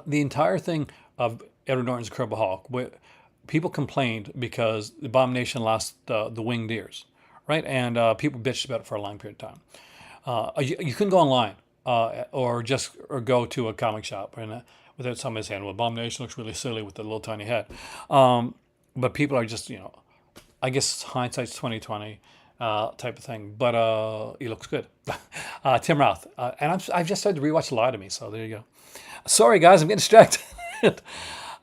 [SPEAKER 1] the entire thing of Edward Norton's Incredible Hulk. People complained because the Abomination lost the winged ears, right? And people bitched about it for a long period of time. You couldn't go online or go to a comic shop and without somebody saying, "Well, Abomination looks really silly with the little tiny head." But people are just I guess hindsight's 2020 type of thing. But he looks good. Tim Roth, and I've just started to rewatch a lot of me. So there you go. Sorry guys, I'm getting distracted.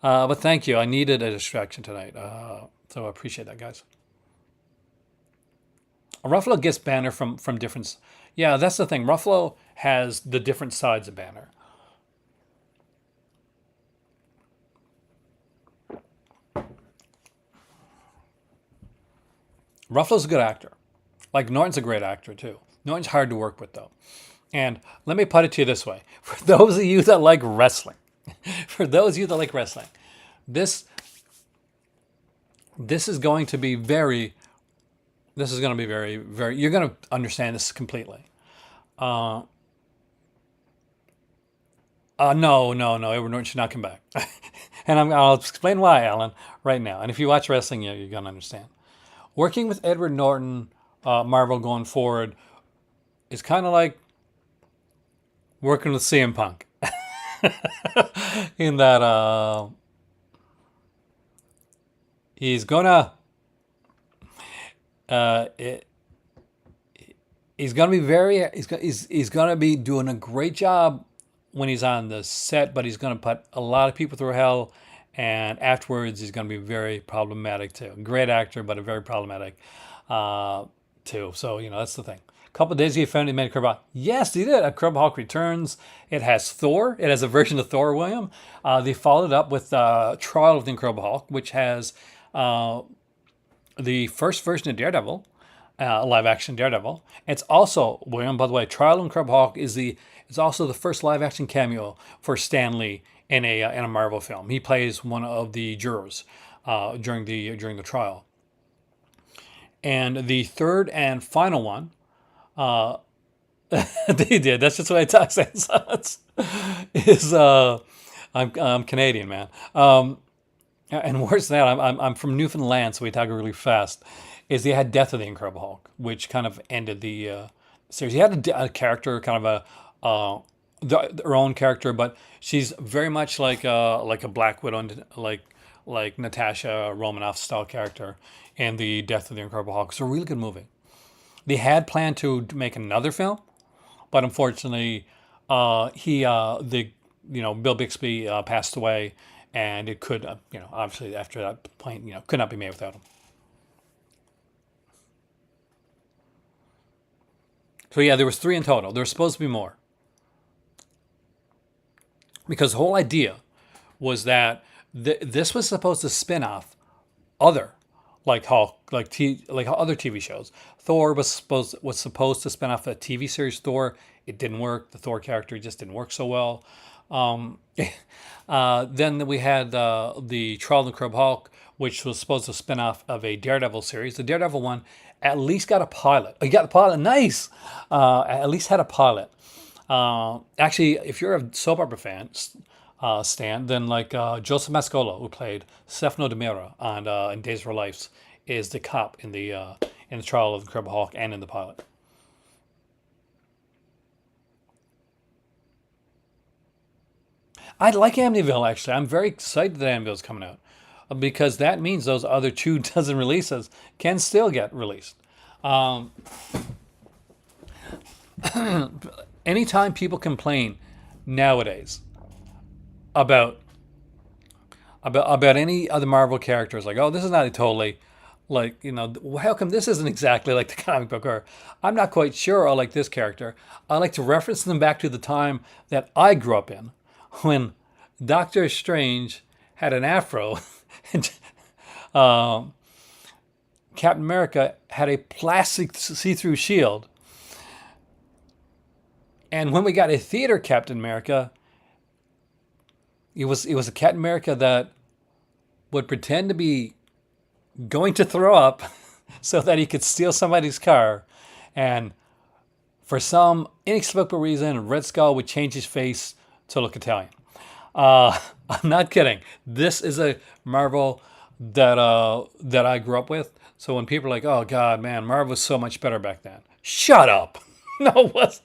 [SPEAKER 1] But thank you. I needed a distraction tonight. So I appreciate that, guys. Ruffalo gets Banner from different. Yeah, that's the thing. Ruffalo has the different sides of Banner. Ruffalo's a good actor. Like Norton's a great actor too. Norton's hard to work with though. And let me put it to you this way: for those of you that like wrestling, for those of you that like wrestling, this this is going to be very. This is going to be very, very. You're going to understand this completely. Uh, no, no, no. Edward Norton should not come back, and I'll explain why, Alan, right now. And if you watch wrestling, you're going to understand. Working with Edward Norton, Marvel going forward, is kind of like working with CM Punk, in that he's gonna it, he's gonna be very he's gonna be doing a great job when he's on the set, but he's gonna put a lot of people through hell, and afterwards he's gonna be very problematic too. Great actor, but a very problematic uh, too. So that's the thing. A couple of days ago, he found he made Incredible Hulk. Yes, he did. Incredible Hulk Returns. It has Thor. It has a version of Thor, William. They followed it up with Trial of the Incredible Hulk, which has uh, the first version of Daredevil, live action Daredevil. It's also, William, by the way, Trial of Incredible Hulk is also the first live action cameo for Stan Lee in a Marvel film. He plays one of the jurors during the trial. And the third and final one, uh, they did. That's just what I talk. Is I'm Canadian, man. And worse than that, I'm from Newfoundland, so we talk really fast. Is they had Death of the Incredible Hulk, which kind of ended the series. He had a character, kind of a her own character, but she's very much like a Black Widow, like Natasha Romanoff style character in the Death of the Incredible Hulk. It's a really good movie. They had planned to make another film, but unfortunately, the Bill Bixby passed away, and it could obviously after that point could not be made without him. So yeah, there was three in total. There was supposed to be more because the whole idea was that this was supposed to spin off other like Hulk, like other TV shows. Thor was supposed to spin off a TV series. Thor, it didn't work. The Thor character just didn't work so well. Um, then we had the Trial of the Incredible Hulk, which was supposed to spin off of a Daredevil series. The Daredevil one at least got a pilot. You got the pilot, nice. At least had a pilot. Actually, if you're a soap opera fan, Stan, then like Joseph Mascolo, who played Stefano DiMera on in Days of Our Lives, is the cop in the Trial of the Incredible Hulk and in the pilot. I like Amityville actually. I'm very excited that Amityville's coming out because that means those other two dozen releases can still get released. Um, Anytime people complain nowadays about about any other Marvel characters, like, oh, this is not a totally like, how come this isn't exactly like the comic book? Or I'm not quite sure I like this character. I like to reference them back to the time that I grew up in when Doctor Strange had an afro and um, Captain America had a plastic see-through shield. And when we got a theater Captain America, it was a Captain America that would pretend to be going to throw up so that he could steal somebody's car. And for some inexplicable reason, Red Skull would change his face to look Italian. I'm not kidding. This is a Marvel that I grew up with. So when people are like, "Oh God, man, Marvel was so much better back then," shut up. No, it was.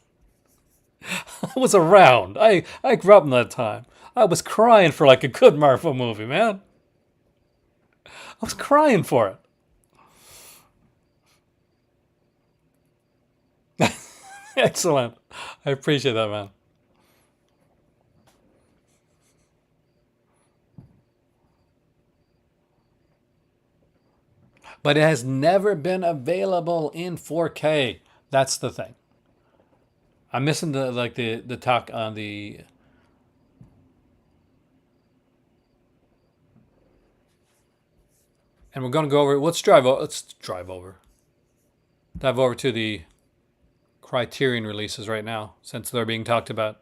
[SPEAKER 1] I was around. I grew up in that time. I was crying for like a good Marvel movie, man. I was crying for it. Excellent. I appreciate that, man. But it has never been available in 4K. That's the thing. I'm missing the talk on the. And we're gonna go over. Let's drive. Let's drive over. Dive over to the Criterion releases right now, since they're being talked about.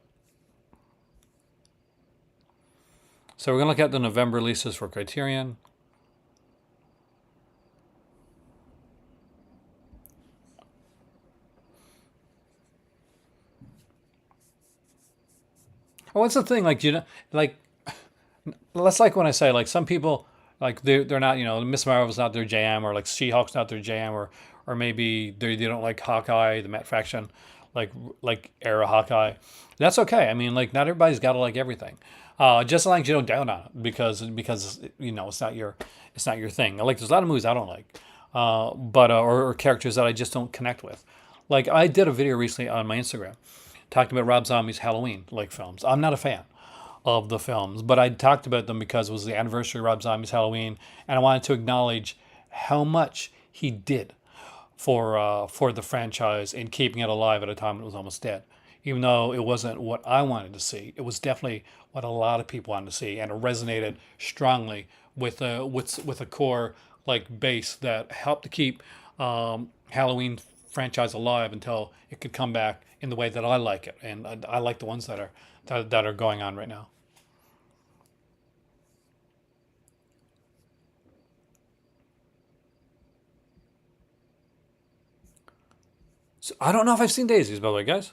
[SPEAKER 1] So we're gonna look at the November releases for Criterion. Oh, what's the thing? Like, like that's like when I say like some people like they're not Miss Marvel's not their jam, or like She Hulk's not their jam, or maybe they don't like Hawkeye, the Matt Fraction, like era Hawkeye. That's okay. I mean, like, not everybody's got to like everything. Just as long as you don't down on it because it's not your thing. Like, there's a lot of movies I don't like, but or characters that I just don't connect with. Like, I did a video recently on my Instagram talking about Rob Zombie's Halloween like films. I'm not a fan of the films, but I talked about them because it was the anniversary of Rob Zombie's Halloween, and I wanted to acknowledge how much he did for the franchise and keeping it alive at a time it was almost dead. Even though it wasn't what I wanted to see, it was definitely what a lot of people wanted to see, and it resonated strongly with a core like base that helped to keep Halloween franchise alive until it could come back in the way that I like it, and I like the ones that are going on right now. So I don't know if I've seen Daisies, by the way, guys.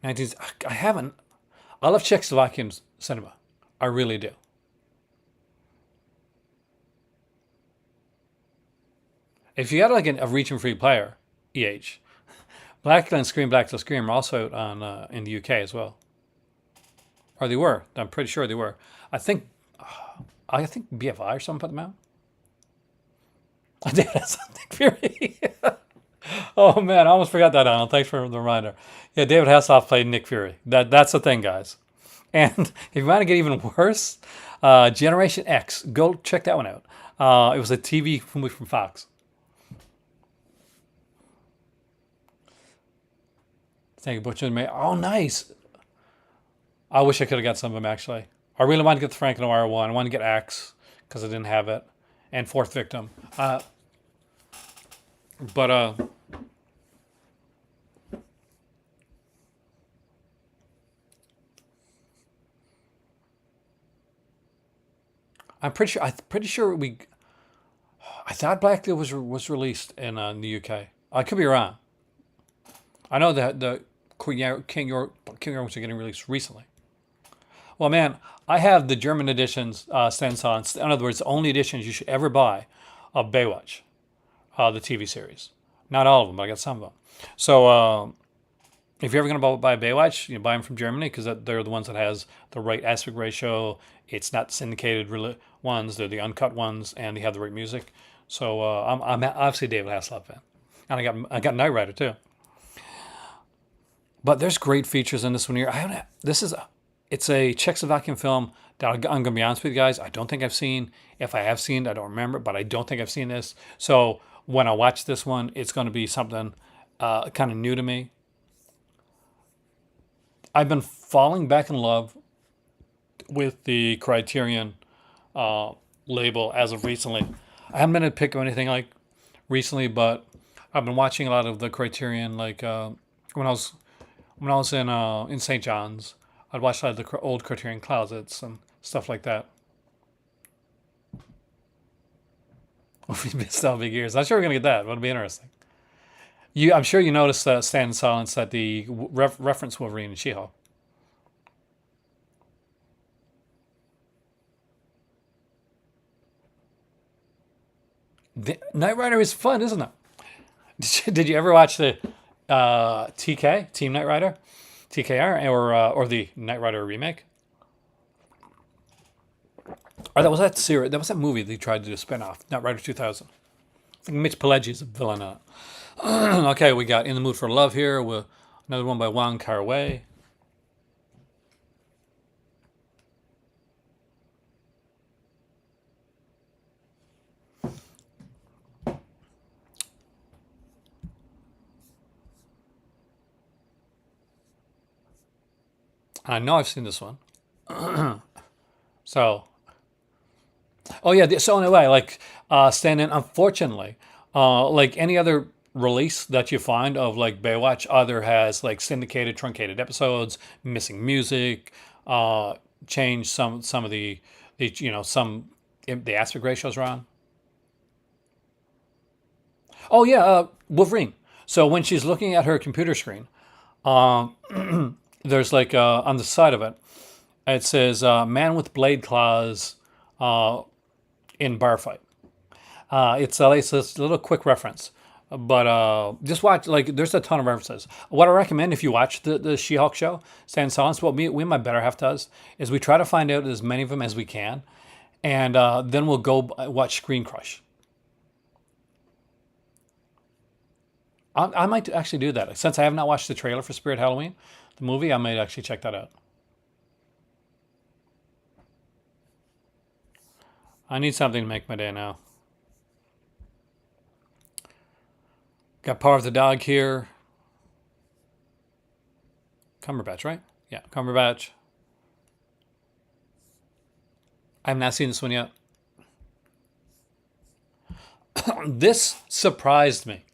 [SPEAKER 1] 19. I haven't. I love Czechoslovakian cinema. I really do. If you got like a region free player, EH, Blackula and Scream Blackula Scream are also out on in the UK as well. Or they were. I'm pretty sure they were. I think I think BFI or something put them out. I did Nick Fury. Oh man, I almost forgot that, Donald. Thanks for the reminder. Yeah, David Hasselhoff played Nick Fury. That's the thing, guys. And if you want to get even worse, Generation X, go check that one out. It was a TV movie from Fox. Thank you, Butcher. Oh, nice. I wish I could have got some of them, actually. I really wanted to get the Frank Noir one. I wanted to get X because I didn't have it. And Fourth Victim. But I'm pretty sure we. I thought Blacktail was released in the UK. I could be wrong. I know that the King Yorks are getting released recently. Well, man, I have the German editions stands on. In other words, the only editions you should ever buy of Baywatch, the TV series. Not all of them, but I got some of them. So if you're ever going to buy Baywatch, you buy them from Germany because they're the ones that has the right aspect ratio. It's not syndicated ones; they're the uncut ones, and they have the right music. So I'm obviously a David Hasselhoff fan, and I got Knight Rider too. But there's great features in this one here. It's a Czechoslovakian film that I'm going to be honest with you guys. I don't think I've seen. If I have seen, I don't remember, but I don't think I've seen this. So when I watch this one, it's going to be something kind of new to me. I've been falling back in love with the Criterion label as of recently. I haven't been able to pick up anything like recently, but I've been watching a lot of the Criterion. Like when I was in St. John's, I'd watch a lot of the old Criterion closets and stuff like that. We missed out big ears. I'm sure we're gonna get that. It'll be interesting. I'm sure you noticed Stand in Silence that the reference Wolverine and She-Hulk. The Knight Rider is fun, isn't it? Did you ever watch the TK Team Knight Rider, TKR, or the Knight Rider remake? Or that was that series. That was that movie they tried to do a spin-off. Knight Rider 2000. I think Mitch Pileggi's a villain on it. Okay, we got In the Mood for Love here with another one by Wong Kar-wai. I know I've seen this one. So, oh yeah. So anyway, like stand in. Unfortunately, like any other release that you find of like Baywatch, either has like syndicated, truncated episodes, missing music, change some of the some the aspect ratios wrong. Oh yeah, Wolverine. So when she's looking at her computer screen, there's like on the side of it, it says "Man with blade claws in bar fight." It's a little quick reference, but just watch. Like, there's a ton of references. What I recommend if you watch the She-Hulk show, Stand Silence, what we and my better half does is we try to find out as many of them as we can, and then we'll go watch Screen Crush. I might actually do that since I have not watched the trailer for Spirit Halloween, the movie. I might actually check that out. I need something to make my day now. Got Power of the Dog here. Cumberbatch, right? Yeah, Cumberbatch. I have not seen this one yet. This surprised me.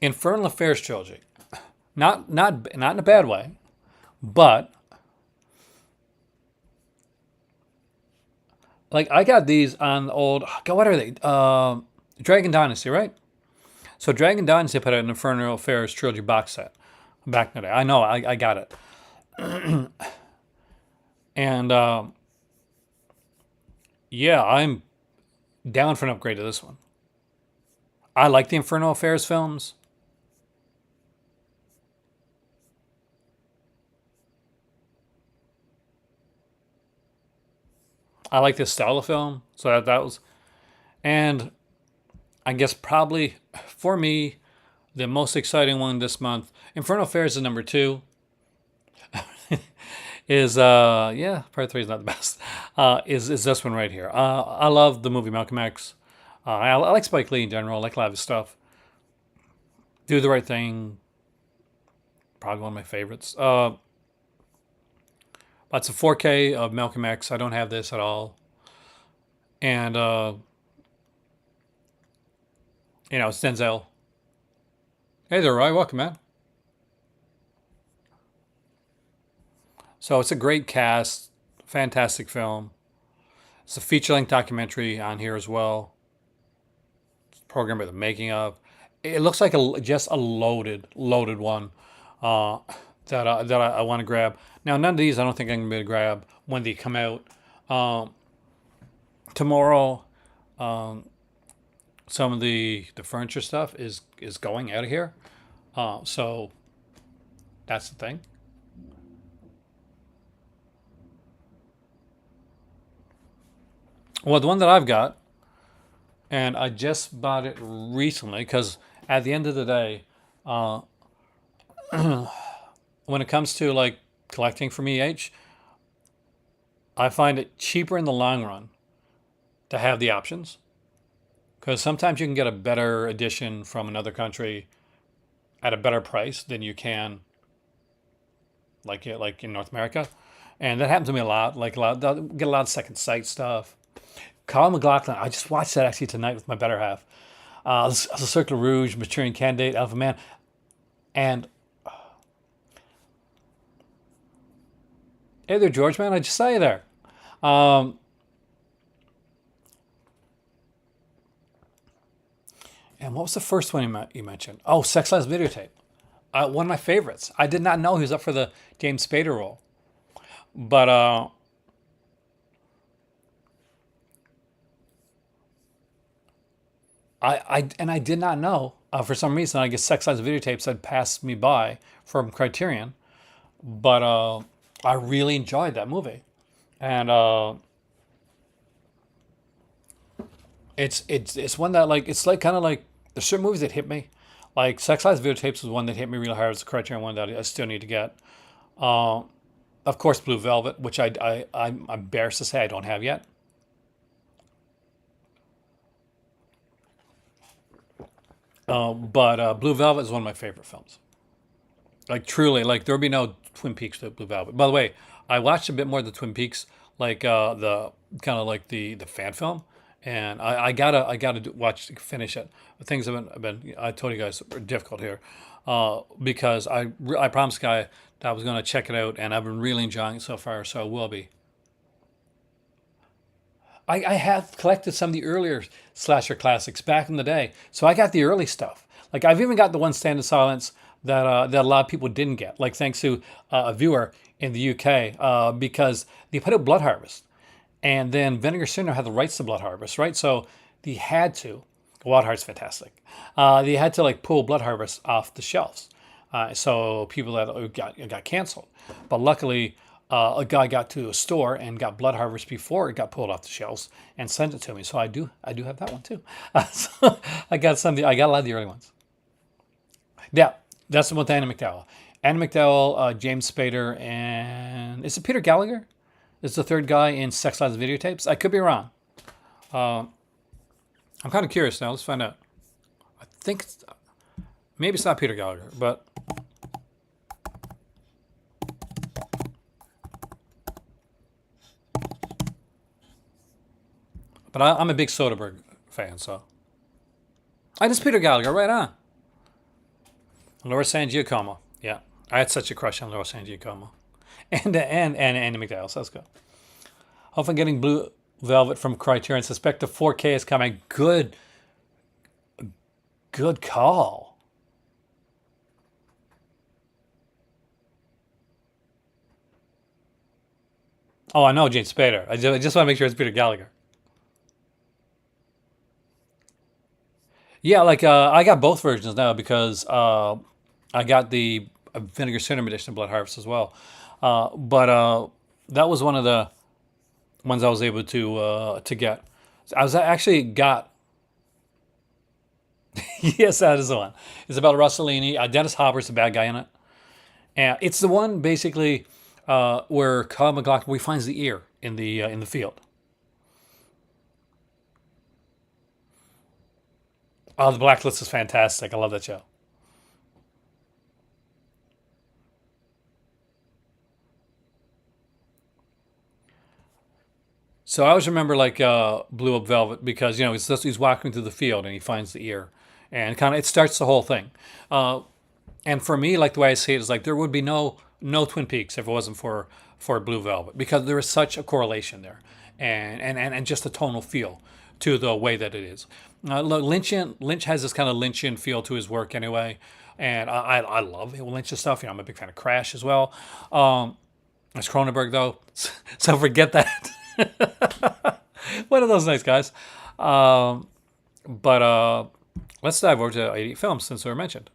[SPEAKER 1] Infernal Affairs trilogy. Not in a bad way, but like I got these on the old. God, what are they? Dragon Dynasty, right? So Dragon Dynasty put out an Infernal Affairs trilogy box set back in the day. I know, I got it, and yeah, I'm down for an upgrade to this one. I like the Infernal Affairs films. I like this style of film. So that was, and I guess probably for me, the most exciting one this month, Infernal Affairs is number two. Is yeah, part three is not the best. Is this one right here? I love the movie Malcolm X. I like Spike Lee in general. I like a lot of his stuff. Do the Right Thing, probably one of my favorites. That's a 4K of Malcolm X. I don't have this at all, and it's Denzel. Hey there, Roy. Welcome, man. So it's a great cast, fantastic film. It's a feature-length documentary on here as well. Program with the making of. It looks like just a loaded one uh, that I want to grab. Now, none of these I don't think I'm gonna be able to grab when they come out. Um, Tomorrow, some of the furniture stuff is going out of here. So that's the thing. Well, the one that I've got, and I just bought it recently because at the end of the day, uh, when it comes to like collecting from EH, I find it cheaper in the long run to have the options because sometimes you can get a better edition from another country at a better price than you can like in North America, and that happens to me a lot. Like get a lot of second sight stuff. Colin McLaughlin, I just watched that actually tonight with my better half. The Circle Rouge, Maturing Candidate, Alpha Man, and hey there, George, man, I just saw you there. Um, and what was the first one you mentioned? Oh, Sex Lies Videotape. One of my favorites. I did not know he was up for the James Spader role, but I did not know for some reason. I guess Sex Lies Videotapes had passed me by from Criterion, but I really enjoyed that movie, and it's one that like it's like kind of like there's certain movies that hit me. Like Sex Lies Videotapes was one that hit me really hard. It's a Criterion one that I still need to get. Uh, of course, Blue Velvet, which I'm embarrassed to say I don't have yet. But Blue Velvet is one of my favorite films. Like truly, like there would be no Twin Peaks without Blue Velvet. By the way, I watched a bit more of the Twin Peaks, like the kind of like the fan film, and I gotta watch finish it. But things have been I told you guys are difficult here, because I promised Guy that I was gonna check it out, and I've been really enjoying it so far. So I will be. I have collected some of the earlier slasher classics back in the day, so I got the early stuff. Like I've even got the one Stand in Silence that a lot of people didn't get. Like thanks to a viewer in the UK, because they put out Blood Harvest, and then Vinegar Syndrome had the rights to Blood Harvest, right? So they had to. Wild Heart's fantastic. They had to like pull Blood Harvest off the shelves, so people that got canceled. But luckily, a guy got to a store and got Blood Harvest before it got pulled off the shelves and sent it to me. So I do have that one too. So I got a lot of the early ones. Yeah, that's the one with Anna McDowell. Anna McDowell, James Spader, and is it Peter Gallagher? Is the third guy in Sex Lives Videotapes? I could be wrong. Uh, I'm kind of curious now. Let's find out. I think maybe it's not Peter Gallagher, but I'm a big Soderbergh fan, so I just Peter Gallagher right on. Laura San Giacomo. Yeah, I had such a crush on Laura San Giacomo, and Andy McDowell. So let's go. Hopefully, getting Blue Velvet from Criterion. Suspect the 4K is coming. Good call. Oh, I know James Spader. I just want to make sure it's Peter Gallagher. Yeah, like I got both versions now because I got the Vinegar Syndrome edition of Blood Harvest as well. But that was one of the ones I was able to get. I was actually got. Yes, that is the one. It's about Rossellini. Dennis Hopper's the bad guy in it, and it's the one basically where Kyle MacLachlan finds the ear in the field. Oh, the Blacklist is fantastic. I love that show. So I always remember like Blue Up Velvet because he's walking through the field and he finds the ear, and kind of it starts the whole thing. Uh, and for me, like the way I see it is like there would be no Twin Peaks if it wasn't for Blue Velvet because there is such a correlation there, and just a tonal feel to the way that it is. Look, Lynch has this kind of Lynchian feel to his work anyway, and I love Lynch's stuff. I'm a big fan of Crash as well. It's Cronenberg though, so forget that. One of those nice guys. Um, but let's dive over to 80 films since they were mentioned.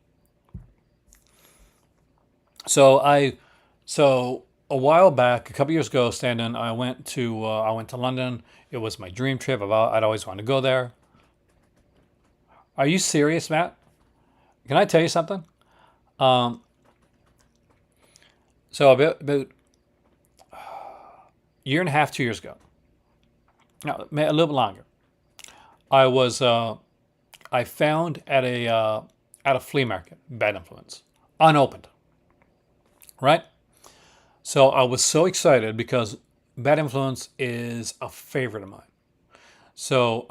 [SPEAKER 1] So so a while back, a couple years ago, Standon, I went to London. It was my dream trip. I'd always wanted to go there. Are you serious, Matt? Can I tell you something? Um, so about a year and a half, 2 years ago, no, a little bit longer. I was I found at a flea market Bad Influence, unopened, right? So I was so excited because Bad Influence is a favorite of mine. So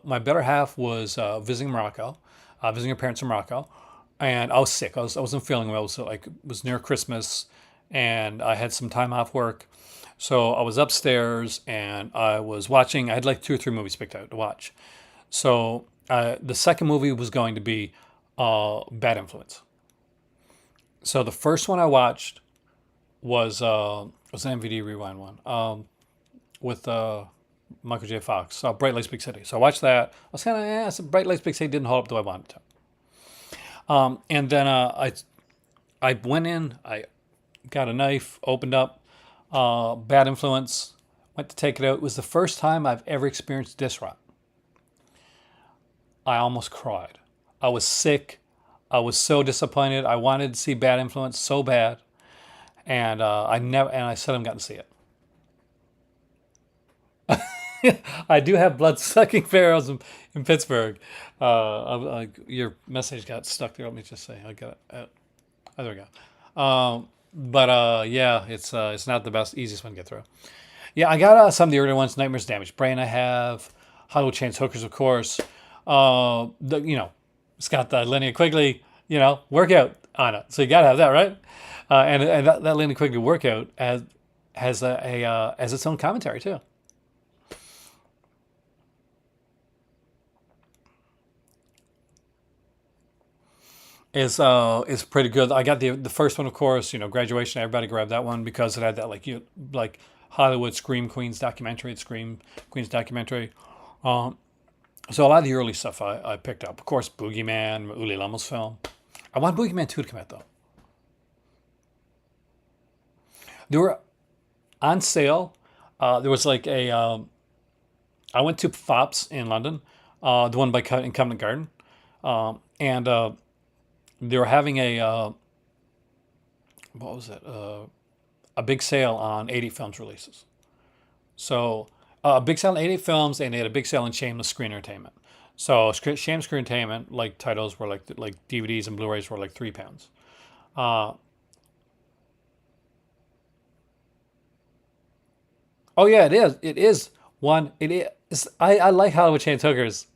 [SPEAKER 1] my better half was visiting Morocco, visiting her parents in Morocco, and I was sick. I wasn't feeling well. So like it was near Christmas, and I had some time off work. So I was upstairs and I was watching. I had like two or three movies picked out to watch. So the second movie was going to be Bad Influence. So the first one I watched was an MVD rewind one with Michael J. Fox, Bright Lights Big City. So I watched that. I was kind of so Bright Lights Big City didn't hold up the way I wanted it to. And then I went in. I got a knife, opened up Bad Influence, went to take it out. It was the first time I've ever experienced disc rot. I almost cried. I was sick. I was so disappointed. I wanted to see Bad Influence so bad, and I said I'm going to see it. I do have blood sucking pharaohs in Pittsburgh. Your message got stuck there. Let me just say I got it. Oh, there we go. But yeah, it's not the best easiest one to get through. Yeah, I got some of the earlier ones. Nightmares, Damaged Brain. I have Hollywood Chains Hookers, of course. It's got the Linnea Quigley workout on it, so you gotta have that, right? And that Linnea Quigley workout has its own commentary too. Is pretty good. I got the first one, of course. Graduation. Everybody grabbed that one because it had that like Hollywood Scream Queens documentary. It's Scream Queens documentary. Um, so a lot of the early stuff I picked up. Of course, Boogeyman, Uli Lemmel's film. I want Boogeyman 2 to come out though. They were on sale. There was like I went to Fops in London, the one in Covent Garden, and they were having what was it? A big sale on 80 films releases. So a big sale on 80 films, and they had a big sale on Shameless Screen Entertainment. So Shameless Screen Entertainment, like titles were like DVDs and Blu-rays were like £3. Uh, oh yeah, it is. It is one. It is. I like Hollywood Chain Hookers,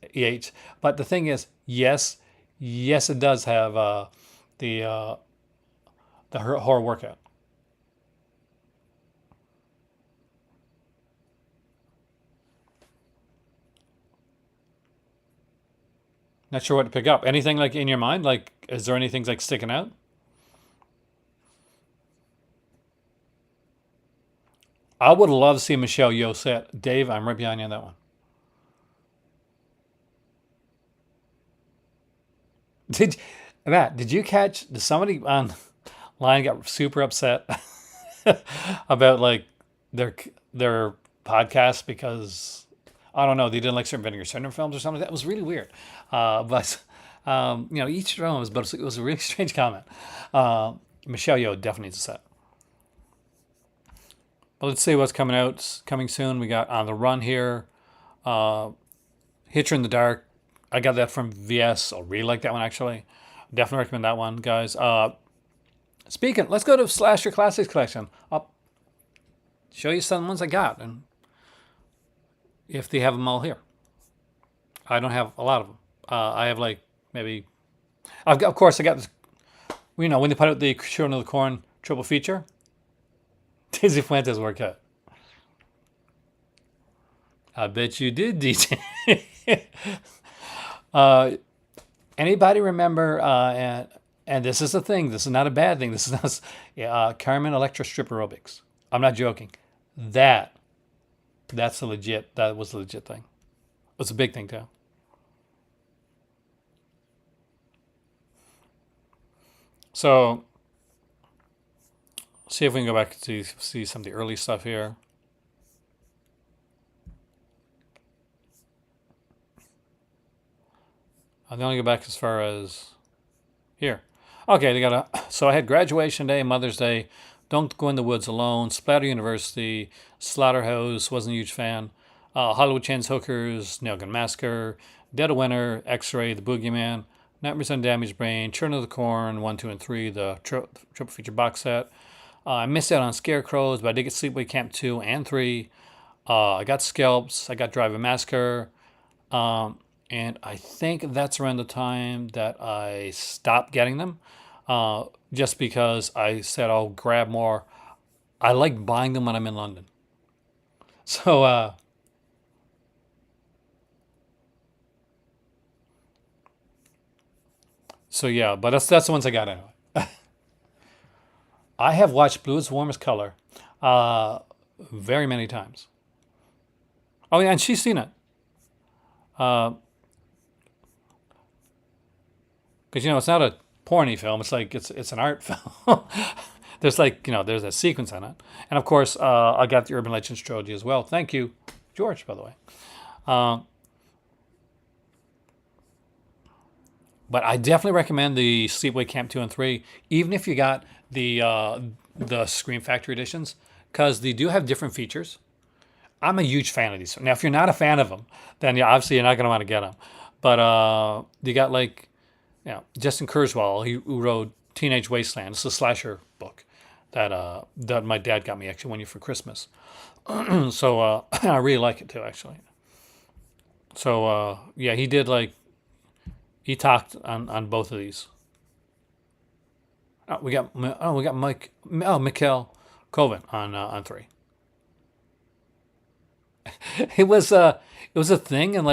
[SPEAKER 1] but the thing is, yes, it does have the uh, the horror workout. Not sure what to pick up. Anything like in your mind? Like, is there anything like sticking out? I would love to see Michelle Yeoh set. Dave, I'm right behind you on that one. Did Matt? Did you catch? Did somebody online got super upset about like their their podcast because I don't know they didn't like certain Vinegar Syndrome films or something? That was really weird. But each their own. But it was a really strange comment. Michelle Yeoh definitely needs a set. But let's see what's coming soon. We got On the Run here. Hitcher in the Dark. I got that from VS. I really like that one actually. Definitely recommend that one, guys. Speaking, let's go to Slasher Classics collection. I'll show you some ones I got, and if they have them all here. I don't have a lot of them. I have like maybe. Of course, I got this. When they put out the Children of the Corn triple feature, Daisy Fuentes worked out. I bet you did, DJ. Anybody remember? And this is a thing. This is not a bad thing. This is not Carmen Electra Strip Aerobics. I'm not joking. That was a legit thing. It was a big thing too. So, see if we can go back to see some of the early stuff here. I'm only go back as far as here. Okay, they got a. So I had Graduation Day, Mother's Day, Don't Go in the Woods Alone, Splatter University, Slaughterhouse, wasn't a huge fan, Hollywood Chains Hookers, Nail Gun Massacre, Dead of Winter, X-Ray, The Boogeyman, Nightmares on Damaged Brain, Children of the Corn, 1, 2, and 3, the triple feature box set. I missed out on Scarecrows, but I did get Sleepaway Camp 2 and 3. I got Scalps, I got Drive a Massacre. And I think that's around the time that I stopped getting them, just because I said I'll grab more. I like buying them when I'm in London. So, yeah, but that's the ones I got anyway. I have watched Blue is Warmest Color very many times. Oh, yeah, and she's seen it. Because it's not a porny film. It's like it's an art film. There's there's a sequence in it, and of course I got the Urban Legends trilogy as well. Thank you, George, by the way. But I definitely recommend the Sleepaway Camp 2 and 3, even if you got the Scream Factory editions, because they do have different features. I'm a huge fan of these. Now, if you're not a fan of them, then obviously you're not going to want to get them. But you got Justin Kurzweil, who wrote Teenage Wasteland. It's a slasher book that my dad got me actually 1 year for Christmas. So I really like it too, actually. So yeah, he talked on both of these. We got Mikhail Kovan on 3. It was a thing in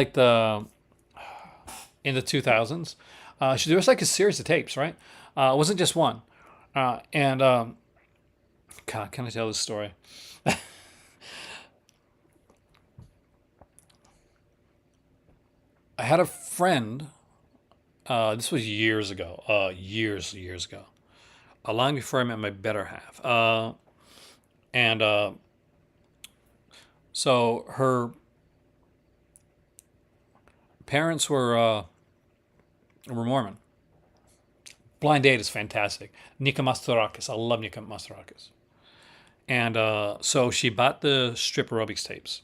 [SPEAKER 1] in the 2000s. There was like a series of tapes, right? It wasn't just one. And God, can I tell this story? I had a friend. This was years ago. Years ago. Long before I met my better half. And so her parents were Mormon. Blind Date is fantastic. Nika Mastorakis. I love Nika Mastorakis. And so she bought the strip aerobics tapes,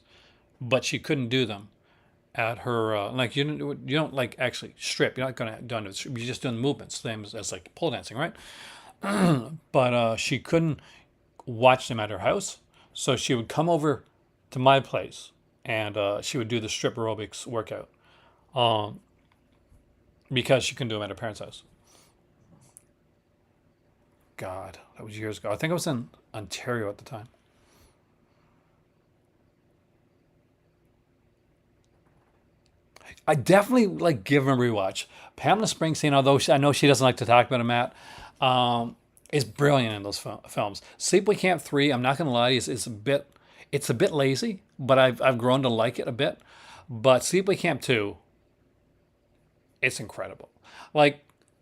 [SPEAKER 1] but she couldn't do them at her you don't like actually strip. You're not gonna do it. You're just doing movements, same as like pole dancing, right? But she couldn't watch them at her house, so she would come over to my place and she would do the strip aerobics workout because she couldn't do them at her parents' house. God, that was years ago. I think I was in Ontario at the time. I definitely give him a rewatch. Pamela Springsteen, although I know she doesn't like to talk about him, Matt, is brilliant in those films. Sleepaway Camp 3, I'm not going to lie, is a bit lazy, but I've grown to like it a bit. But Sleepaway Camp 2, it's incredible.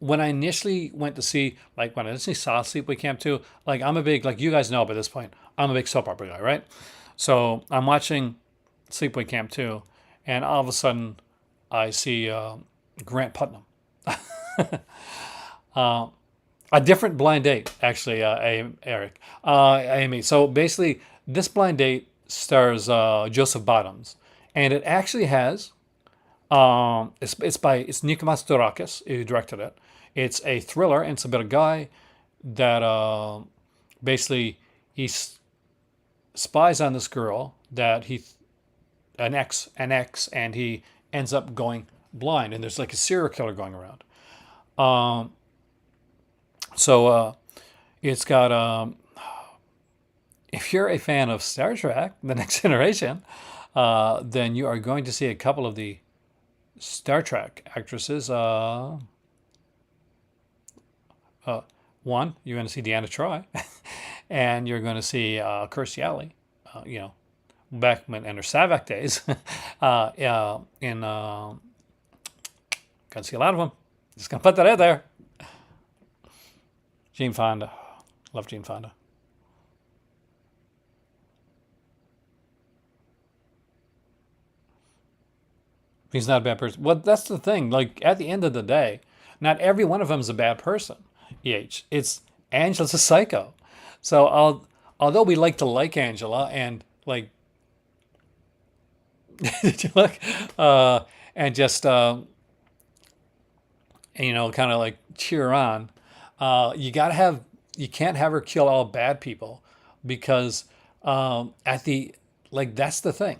[SPEAKER 1] when I initially went to see, like when I initially saw Sleepaway Camp 2, like I'm a big, like you guys know by this point, I'm a big soap opera guy, right? So I'm watching Sleepaway Camp 2, and all of a sudden I see Grant Putnam. A different blind date, actually, Eric. Amy. So basically, this blind date stars Joseph Bottoms, and it actually has it's Nikolas Dourakis who directed it. It's a thriller, and it's about a guy that basically he spies on this girl that he an ex, and he ends up going blind, and there's like a serial killer going around. So it's got if you're a fan of Star Trek: The Next Generation, then you are going to see a couple of the Star Trek actresses. One, you're going to see Deanna Troi, and you're going to see Kirstie Alley. Back when in her Savak days, gonna see a lot of them. Just gonna put that out there. Jane Fonda, love Jane Fonda. He's not a bad person. Well, that's the thing. Like at the end of the day, not every one of them is a bad person. It's Angela's a psycho. So although we like Angela and like did you look and just kind of like cheer her on. You can't have her kill all bad people because at the like that's the thing.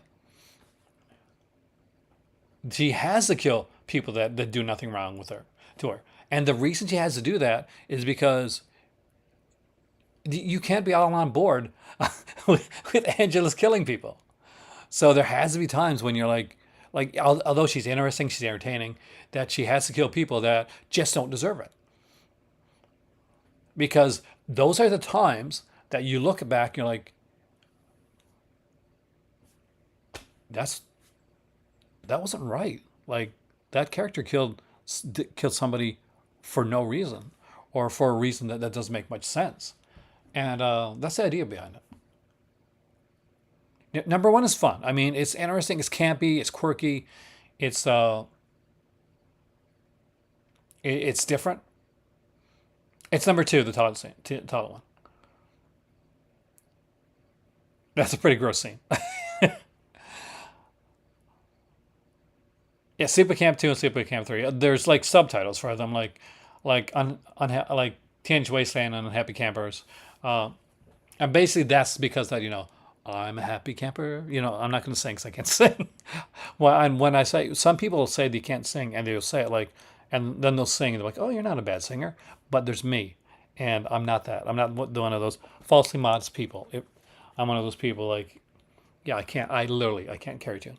[SPEAKER 1] She has to kill people that do nothing wrong with her to her. And the reason she has to do that is because you can't be all on board with Angela's killing people. So there has to be times when you're like although she's interesting, she's entertaining, that she has to kill people that just don't deserve it. Because those are the times that you look back and you're like, that's that wasn't right. Like that character killed somebody for no reason, or for a reason that doesn't make much sense. And that's the idea behind it. Number one is fun. I mean, it's interesting. It's campy. It's quirky. It's it's different. It's number two, the toilet one. That's a pretty gross scene. Yeah, Sleepaway Camp 2 and Sleepaway Camp 3. There's like subtitles for them, like Teenage Wasteland and Unhappy Campers. And basically that's because that, I'm a happy camper. I'm not going to sing because I can't sing. Well, and when I say, some people say they can't sing and they'll say it like, and then they'll sing and they're like, oh, you're not a bad singer. But there's me. And I'm not that. I'm not one of those falsely modest people. I'm one of those people like, yeah, I can't carry tune.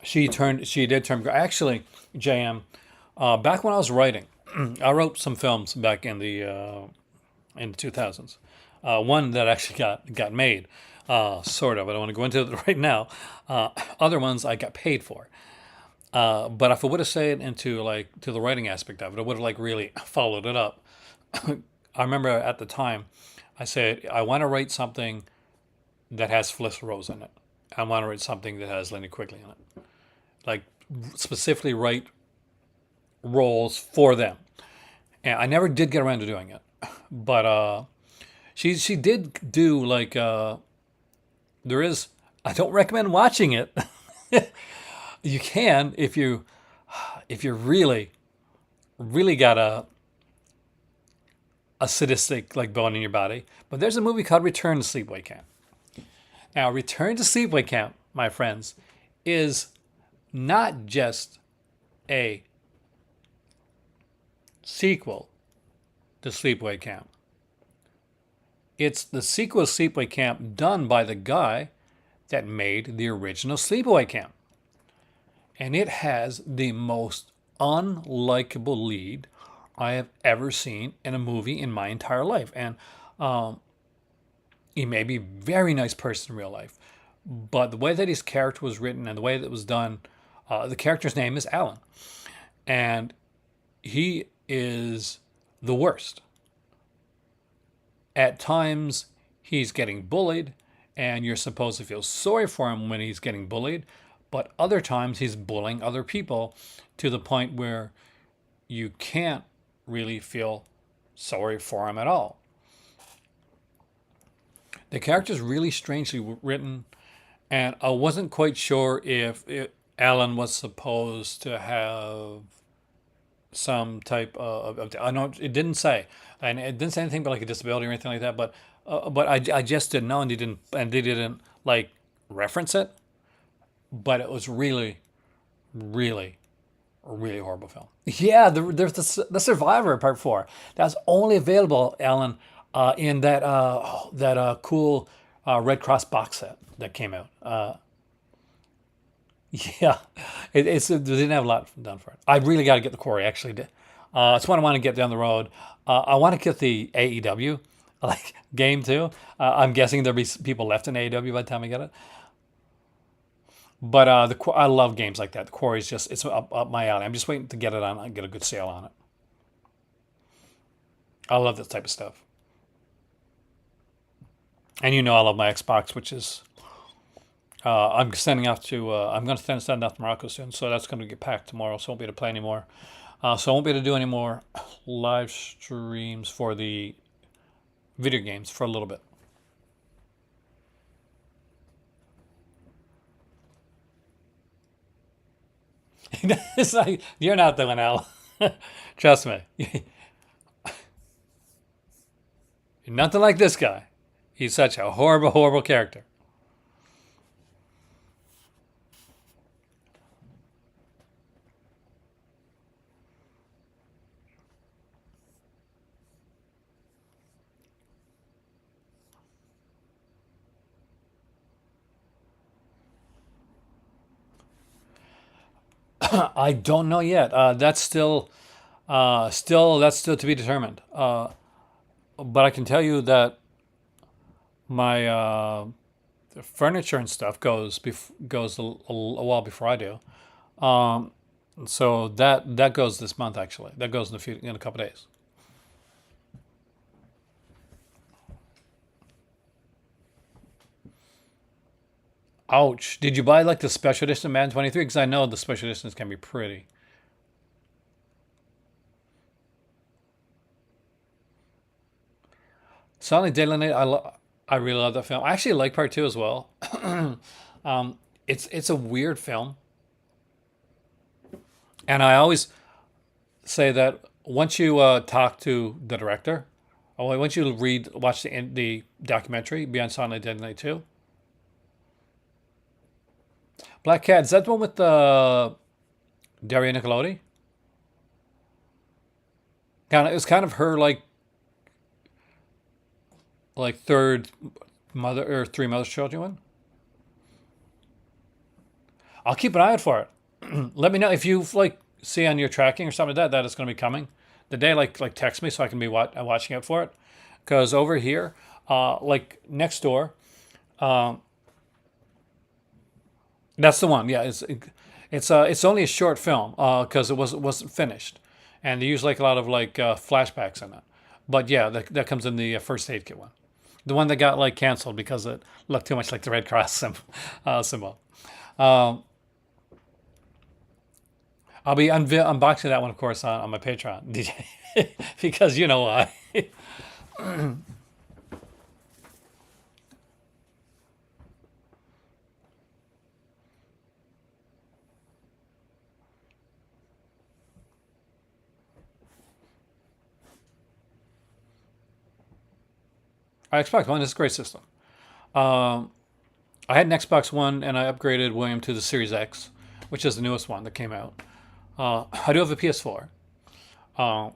[SPEAKER 1] She did turn, actually, JM, back when I was writing, I wrote some films back in the 2000s. One that actually got made, sort of. I don't want to go into it right now. Other ones I got paid for. But if I would have said into to the writing aspect of it, I would have really followed it up. I remember at the time, I said I want to write something that has Felicity Rose in it. I want to write something that has Lenny Quigley in it. Like specifically write roles for them. And I never did get around to doing it. But she did do there is, I don't recommend watching it. You can if you really got a sadistic bone in your body. But there's a movie called Return to Sleepaway Camp. Now, Return to Sleepaway Camp, my friends, is not just a sequel to Sleepaway Camp. It's the sequel to Sleepaway Camp done by the guy that made the original Sleepaway Camp. And it has the most unlikable lead I have ever seen in a movie in my entire life. And he may be a very nice person in real life, but the way that his character was written and the way that it was done, The character's name is Alan, and he is the worst. At times, he's getting bullied, and you're supposed to feel sorry for him when he's getting bullied, but other times he's bullying other people to the point where you can't really feel sorry for him at all. The character's really strangely written, and I wasn't quite sure if Alan was supposed to have some type of I know it didn't say, and it didn't say anything about like a disability or anything like that. But I just didn't know, and they didn't like reference it. But it was really, really, a really horrible film. Yeah, there's the Survivor Part 4. That's only available, Alan, in that cool Red Cross box set that came out. Yeah, they didn't have a lot done for it. I really got to get the Quarry. Actually, it's one I want to get down the road. I want to get the AEW like game too. I'm guessing there'll be people left in AEW by the time I get it. But I love games like that. The Quarry's just it's up my alley. I'm just waiting to get it on and get a good sale on it. I love this type of stuff. And you know I love my Xbox, which is I'm sending off to I'm going to send off to Morocco soon, so that's going to get packed tomorrow. So I won't be able to play anymore. So I won't be able to do any more live streams for the video games for a little bit. It's like, you're not the one, Al. Trust me. You're nothing like this guy. He's such a horrible, horrible character. I don't know yet. That's still to be determined. But I can tell you that my furniture and stuff goes a while before I do. Um, so that goes this month actually. That goes in a couple of days. Ouch! Did you buy like the special edition of Madden 23? Because I know the special editions can be pretty. Sonic Deadly Night, I really love that film. I actually like part two as well. It's a weird film, and I always say that once you talk to the director, or once you watch the documentary Beyond Sonic Deadly Night 2, Black Cat, is that the one with Daria Nicolodi? Kind of, it was kind of her like third mother or three mother's children one. I'll keep an eye out for it. Let me know if you like see on your tracking or something like that that it's going to be coming. The day like text me so I can be watching out for it. Because over here, like next door, uh, that's the one. Yeah, it's only a short film because it wasn't finished, and they use like a lot of like flashbacks in it. But yeah, that comes in the first aid kit one, the one that got like canceled because it looked too much like the Red Cross symbol. Um, I'll be unboxing that one, of course, on my Patreon, DJ, because you know why. Xbox One is a great system. Um, I had an Xbox One and I upgraded William to the Series X, which is the newest one that came out. I do have a PS4. Uh,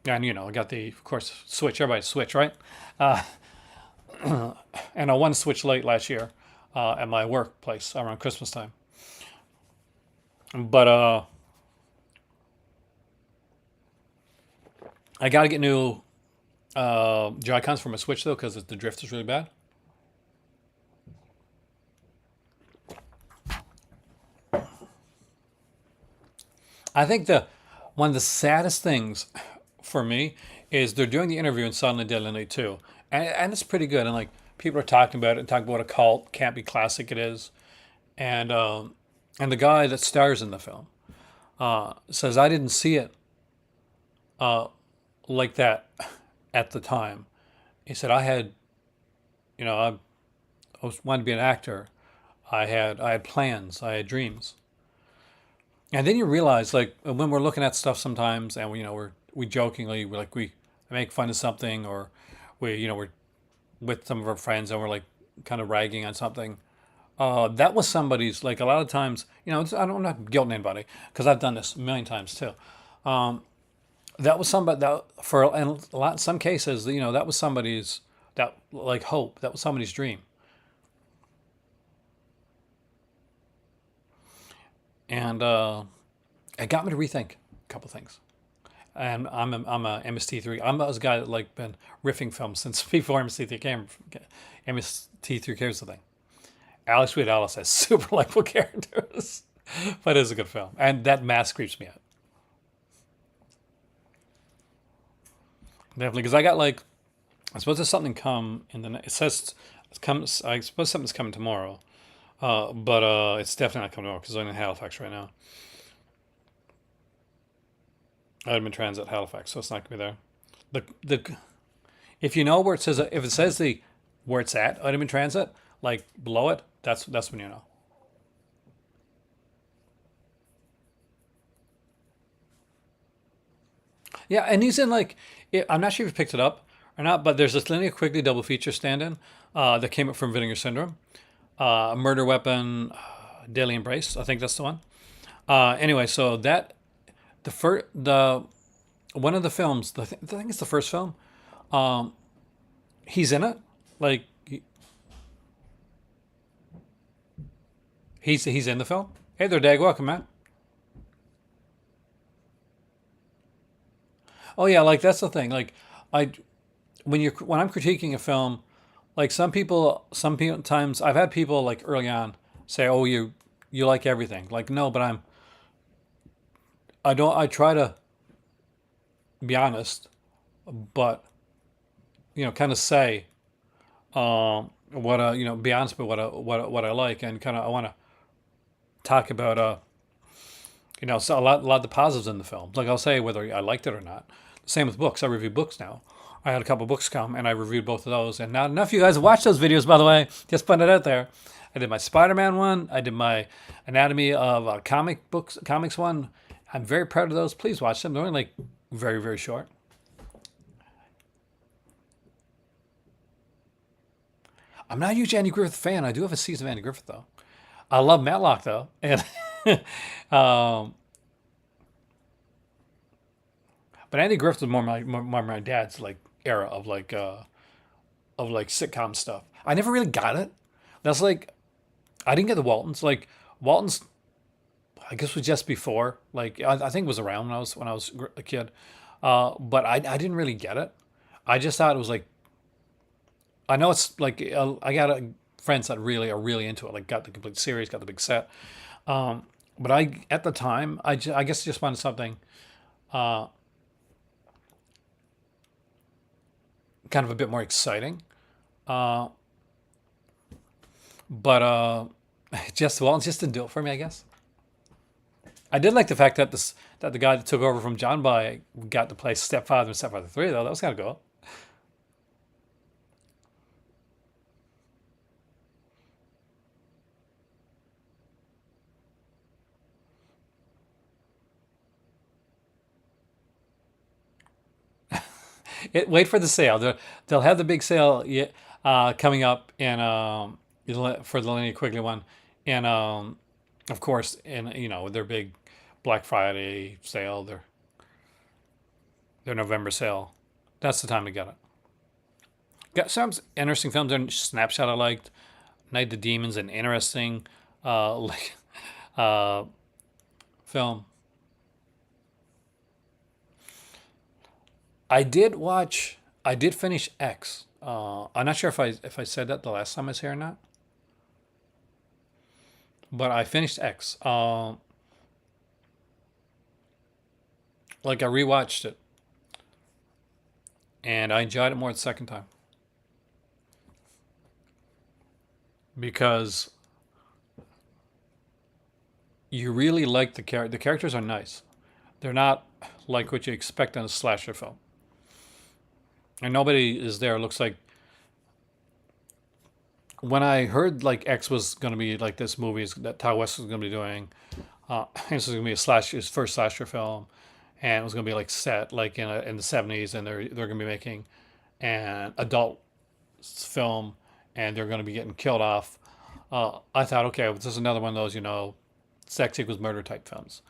[SPEAKER 1] and I got the, of course, Switch. Everybody's Switch, right? Uh, and I won a Switch late last year at my workplace around Christmas time. But I got to get new Joy-Cons for my Switch though, because the drift is really bad. I think the one of the saddest things for me is they're doing the interview in Suddenly Deadly 2, and it's pretty good. And like people are talking about it and talking about what a cult campy classic it is, and and the guy that stars in the film says I didn't see it like that at the time. He said I had, I was wanted to be an actor. I had plans. I had dreams. And then you realize, like, when we're looking at stuff sometimes, and we jokingly we make fun of something, or we're with some of our friends and we're like kind of ragging on something. That was somebody's, like, a lot of times, I'm not guilting anybody because I've done this a million times too. That was somebody that for and a lot some cases, that was somebody's, that like hope. That was somebody's dream, and it got me to rethink a couple things. And I'm a MST3. I'm those guy that like been riffing films since before MST3 came. MST3 cares the thing. Alex Weed Alice has super likable characters, but it's a good film, and that mask creeps me out definitely because I got like I suppose there's something come in the it says it's comes I suppose something's coming tomorrow, but it's definitely not coming tomorrow because I'm in Halifax right now. I'm in transit Halifax, so it's not gonna be there. The if you know where it says if it says the where it's at item in transit, like below it, that's when you know. Yeah, and he's in like I'm not sure if you picked it up or not, but there's this Linear Quigley double feature stand-in that came up from Vinegar Syndrome, Murder Weapon, Daily Embrace. I think that's the one. Anyway, so that the first the one of the films, I think it's the first film. He's in it, like he's in the film. Hey there, Dag. Welcome, man. Oh yeah, like that's the thing. Like I when I'm critiquing a film, like some people times I've had people like early on say, "Oh, you like everything." Like no, but I don't I try to be honest, but kind of say what be honest about what I like, and kind of I want to talk about so a lot of the positives in the film. Like I'll say whether I liked it or not. Same with books. I review books now. I had a couple books come and I reviewed both of those. And not enough of you guys have watched those videos, by the way. Just putting it out there. I did my Spider-Man one. I did my Anatomy of comics one. I'm very proud of those. Please watch them. They're only like very, very short. I'm not a huge Andy Griffith fan. I do have a season of Andy Griffith though. I love Matlock though, and um, but Andy Griffith was more my dad's like era of like sitcom stuff. I never really got it. That's like I didn't get the Waltons. Like Waltons, I guess was just before. Like I think it was around when I was a kid, but I didn't really get it. I just thought it was like I know it's like I got friends that really are really into it. Like got the complete series, got the big set. But I at the time I guess just wanted something uh, kind of a bit more exciting. Uh, but just well, it just didn't do it for me. I guess I did like the fact that the guy that took over from John by got to play Stepfather and Stepfather 3 though. That was kind of cool. Wait for the sale. They'll have the big sale coming up in for the Linnea Quigley one, and of course, in their big Black Friday sale, their November sale. That's the time to get it. Got some interesting films. There, Snapshot I liked. Night of the Demons, an interesting like uh, film. I did watch. I did finish X. I'm not sure if I said that the last time I was here or not, but I finished X. Like I rewatched it, and I enjoyed it more the second time because you really like the character. The characters are nice. They're not like what you expect in a slasher film. And nobody is there. It looks like when I heard like X was going to be like this movie that Ty West was going to be doing, this was going to be his first slasher film, and it was going to be like set like in the 70s, and they're going to be making an adult film, and they're going to be getting killed off. I thought, okay, well, this is another one of those, sex equals murder type films.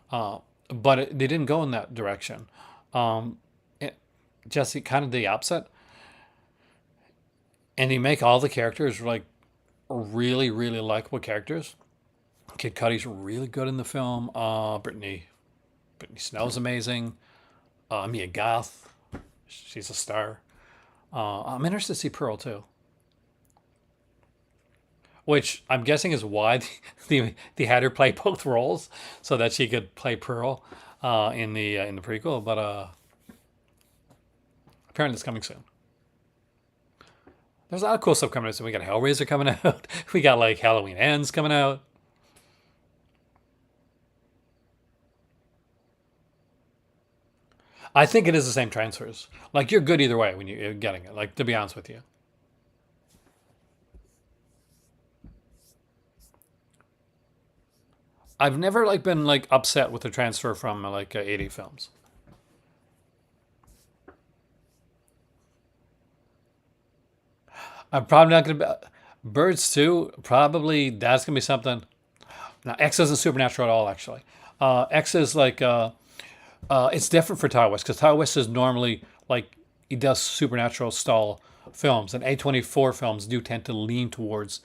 [SPEAKER 1] But they didn't go in that direction. Um, it, just kind of the opposite. And they make all the characters like really, really likable characters. Kid Cudi's really good in the film. Brittany Snow's amazing. Mia Goth, she's a star. I'm interested to see Pearl too, which I'm guessing is why they had her play both roles so that she could play Pearl in the prequel. But apparently, it's coming soon. There's a lot of cool stuff coming out. So we got Hellraiser coming out. We got like Halloween Ends coming out. I think it is the same transfers. Like you're good either way when you're getting it. Like to be honest with you, I've never like been like upset with the transfer from like 80 films. I'm probably not gonna be Birds too. Probably that's gonna be something. Now X isn't supernatural at all. Actually, X is like it's different for Ty West because Ty West is normally like he does supernatural style films, and A24 films do tend to lean towards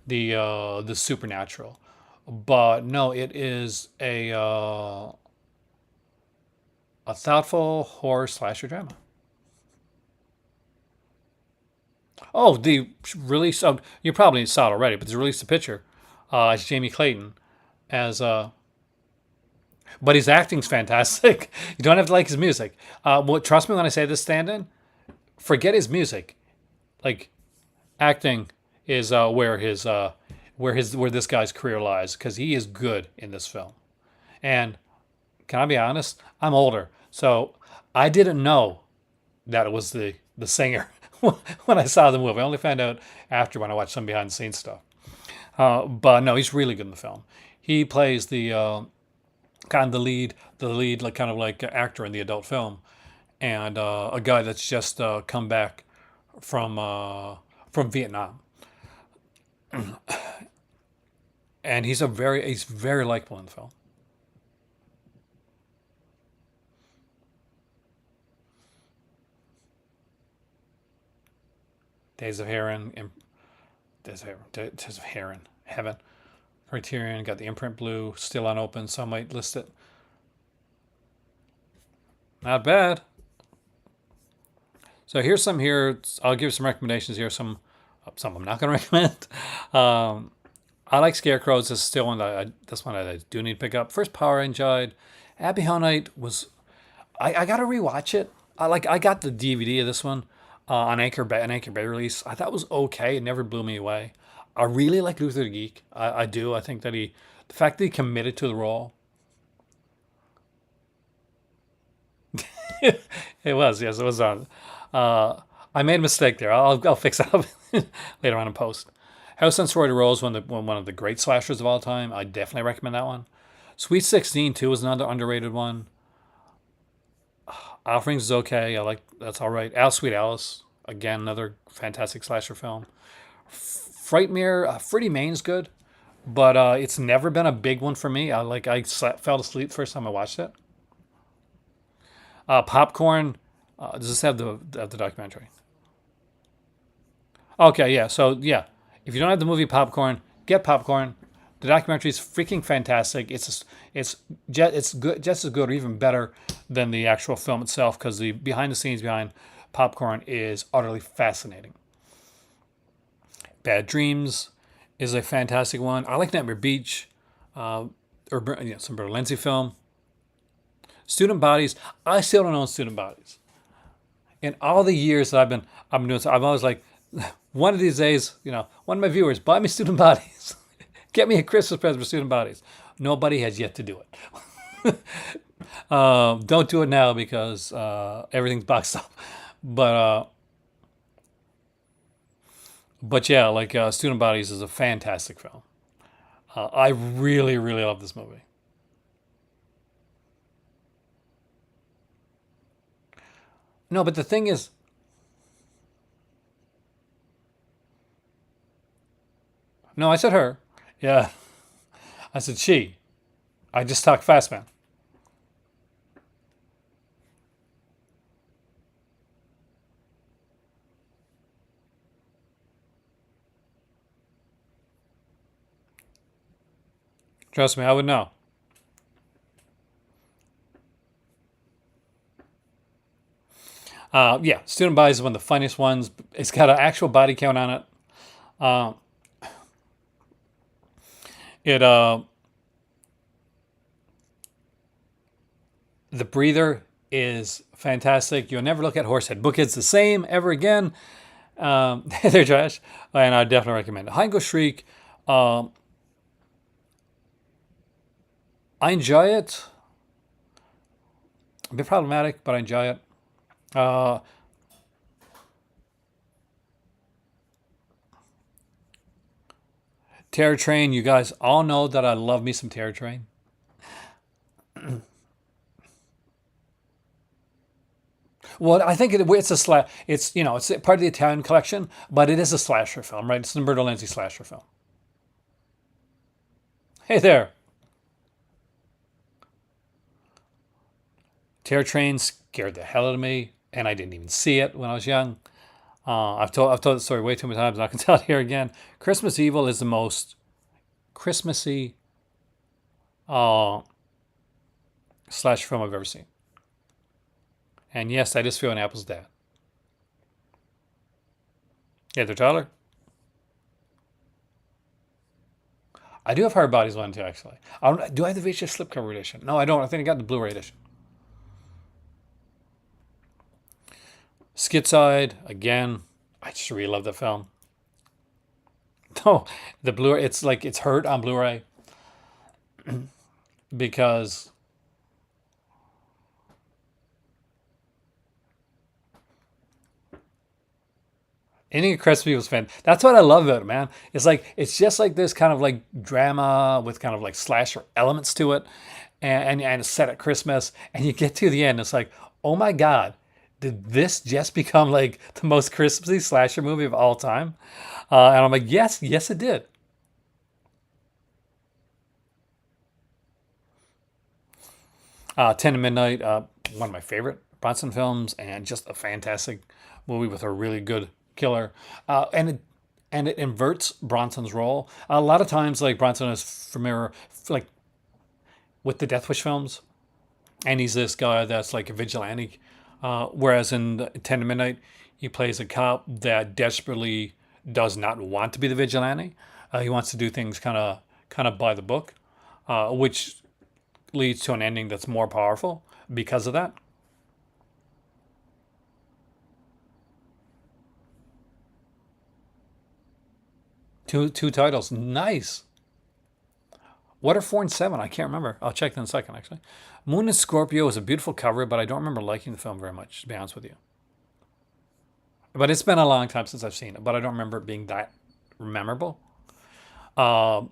[SPEAKER 1] the supernatural. But no, it is a thoughtful horror slasher drama. Oh, the release of you probably saw it already, but they released a picture. It's Jamie Clayton as but his acting's fantastic. You don't have to like his music. Well, trust me when I say this, stand-in. Forget his music. Like acting is where this guy's career lies because he is good in this film. And can I be honest? I'm older, so I didn't know that it was the singer when I saw the movie. I only found out after when I watched some behind the scenes stuff. But no, he's really good in the film. He plays the kind of the lead like kind of like actor in the adult film, and a guy that's just come back from Vietnam, and he's very likable in the film. Days of Heron, Days of Heron, Heaven, Criterion got the imprint blue still unopened, so I might list it. Not bad. So here's some here. I'll give some recommendations here. Some I'm not going to recommend. Um, I like Scarecrows. This is still one that this one I do need to pick up. First Power I enjoyed. Abbey Hell Night was I got to rewatch it. I got the DVD of this one on an Anchor Bay release. I thought it was okay. It never blew me away. I really like Luther the Geek. I do. I think that the fact that he committed to the role. It was, yes, it was on. I made a mistake there. I'll fix it up later on in post. House on Sorority Row is one of the great slashers of all time. I definitely recommend that one. Sweet 16 too is another underrated one. Offerings is okay. I like that's all right. Al Sweet Alice again, another fantastic slasher film. Frightmare, Freddie Main's good, but it's never been a big one for me. Fell asleep the first time I watched it. Popcorn. Does this have the documentary? Okay, yeah. So yeah, if you don't have the movie Popcorn, get Popcorn. The documentary is freaking fantastic. It's good, just as good or even better than the actual film itself because the behind the scenes behind Popcorn is utterly fascinating. Bad Dreams is a fantastic one. I like Nightmare Beach, or some Lindsay film. Student bodies. I still don't own student bodies. In all the years that I've been doing, so I'm always like, one of these days, one of my viewers, buy me student bodies. Get me a Christmas present for student bodies. Nobody has yet to do it. Don't do it now because everything's boxed up. But but yeah, like Student Bodies is a fantastic film. I really, really love this movie. No, but the thing is, no, I said her. Yeah, I said she. I just talk fast, man. Trust me, I would know. Yeah, Student Bodies is one of the funniest ones. It's got an actual body count on it. Uh, it The breather is fantastic. You'll never look at Horsehead Bookheads the same ever again. They're trash, and I definitely recommend it. Hide and Go Shriek. Um, I enjoy it. A bit problematic, but I enjoy it. Uh, Terror Train. You guys all know that I love me some Terror Train. Well, I think it's a slash. It's part of the Italian collection, but it is a slasher film, right? It's an Umberto Lenzi slasher film. Hey there, Terror Train scared the hell out of me, and I didn't even see it when I was young. I've told the story way too many times, and I can tell it here again. Christmas Evil is the most Christmassy uh, slasher film I've ever seen. And yes, that is Fiona Apple's dad. Yeah, they're Tyler. I do have Hard Bodies one too, actually. Do I have the VHS slipcover edition? No, I don't. I think I got the Blu-ray edition. Schizoid again. I just really love the film. No, the Blu-ray. It's like it's hurt on Blu-ray because Ending of Crispy was fan. That's what I love about it, man. It's just like this kind of like drama with kind of like slasher elements to it, and it's set at Christmas, and you get to the end, it's like, oh my god, did this just become like the most Christmassy slasher movie of all time? And I'm like, yes, yes, it did. 10 to Midnight, one of my favorite Bronson films, and just a fantastic movie with a really good killer. And it inverts Bronson's role. A lot of times, like Bronson is familiar, like with the Death Wish films, and he's this guy that's like a vigilante. Whereas in 10 to Midnight, he plays a cop that desperately does not want to be the vigilante. He wants to do things kind of by the book, which leads to an ending that's more powerful because of that. Two titles, nice. What are 4 and 7? I can't remember. I'll check that in a second. Actually, Moon and Scorpio is a beautiful cover, but I don't remember liking the film very much. To be honest with you, but it's been a long time since I've seen it. But I don't remember it being that memorable. Um,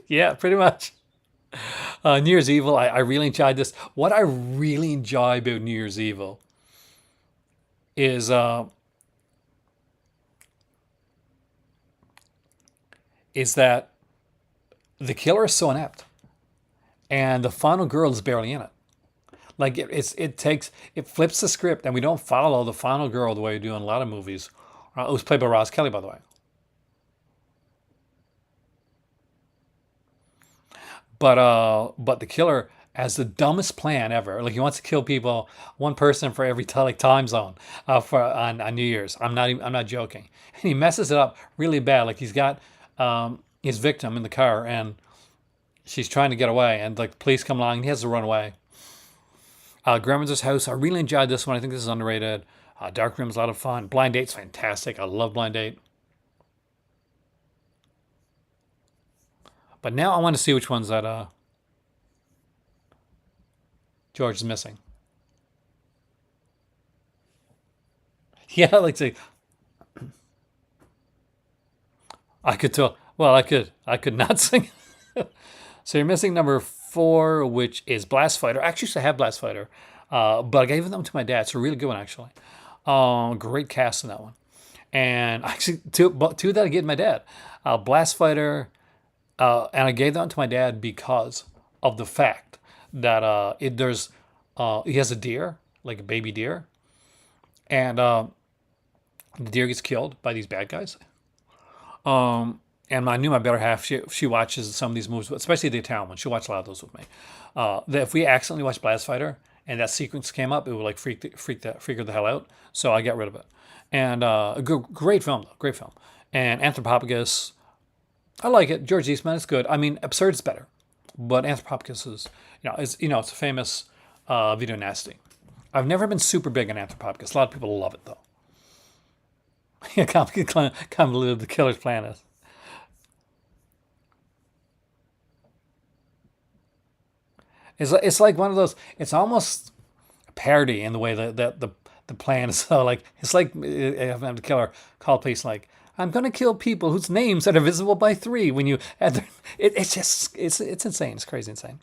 [SPEAKER 1] yeah, pretty much. New Year's Evil, I really enjoyed this. What I really enjoy about New Year's Evil is that the killer is so inept, and the final girl is barely in it. Like it flips the script, and we don't follow the final girl the way we do in a lot of movies. It was played by Ross Kelly, by the way. But the killer has the dumbest plan ever. Like he wants to kill people, one person for every like time zone for on New Year's. I'm not joking. And he messes it up really bad. Like he's got his victim in the car, and she's trying to get away, and like the police come along, and he has to run away. Grandmother's House. I really enjoyed this one. I think this is underrated. Dark Room's a lot of fun. Blind Date's fantastic. I love Blind Date. But now I want to see which ones that George is missing. Yeah, like say I could tell. Well, I could not sing. So you're missing number four, which is Blast Fighter. I actually used to have Blast Fighter, but I gave them to my dad. It's a really good one, actually. Great cast in that one. And actually, two that I gave to my dad. Blast Fighter, and I gave that to my dad because of the fact that he has a deer, like a baby deer, and the deer gets killed by these bad guys. And I knew my better half. She watches some of these movies, especially the Italian one. She watched a lot of those with me. That if we accidentally watched Blast Fighter and that sequence came up, it would like freak her the hell out. So I got rid of it. And great film, though. Great film. And Anthropophagus, I like it. George Eastman is good. I mean, Absurd is better, but Anthropophagus is it's a famous video nasty. I've never been super big on Anthropophagus. A lot of people love it though. Yeah, convoluted the killer's plan is. It's like one of those. It's almost a parody in the way that the plan is. So like it's like having the killer call police like I'm gonna kill people whose names that are visible by three. When you add it's just it's insane. It's crazy insane.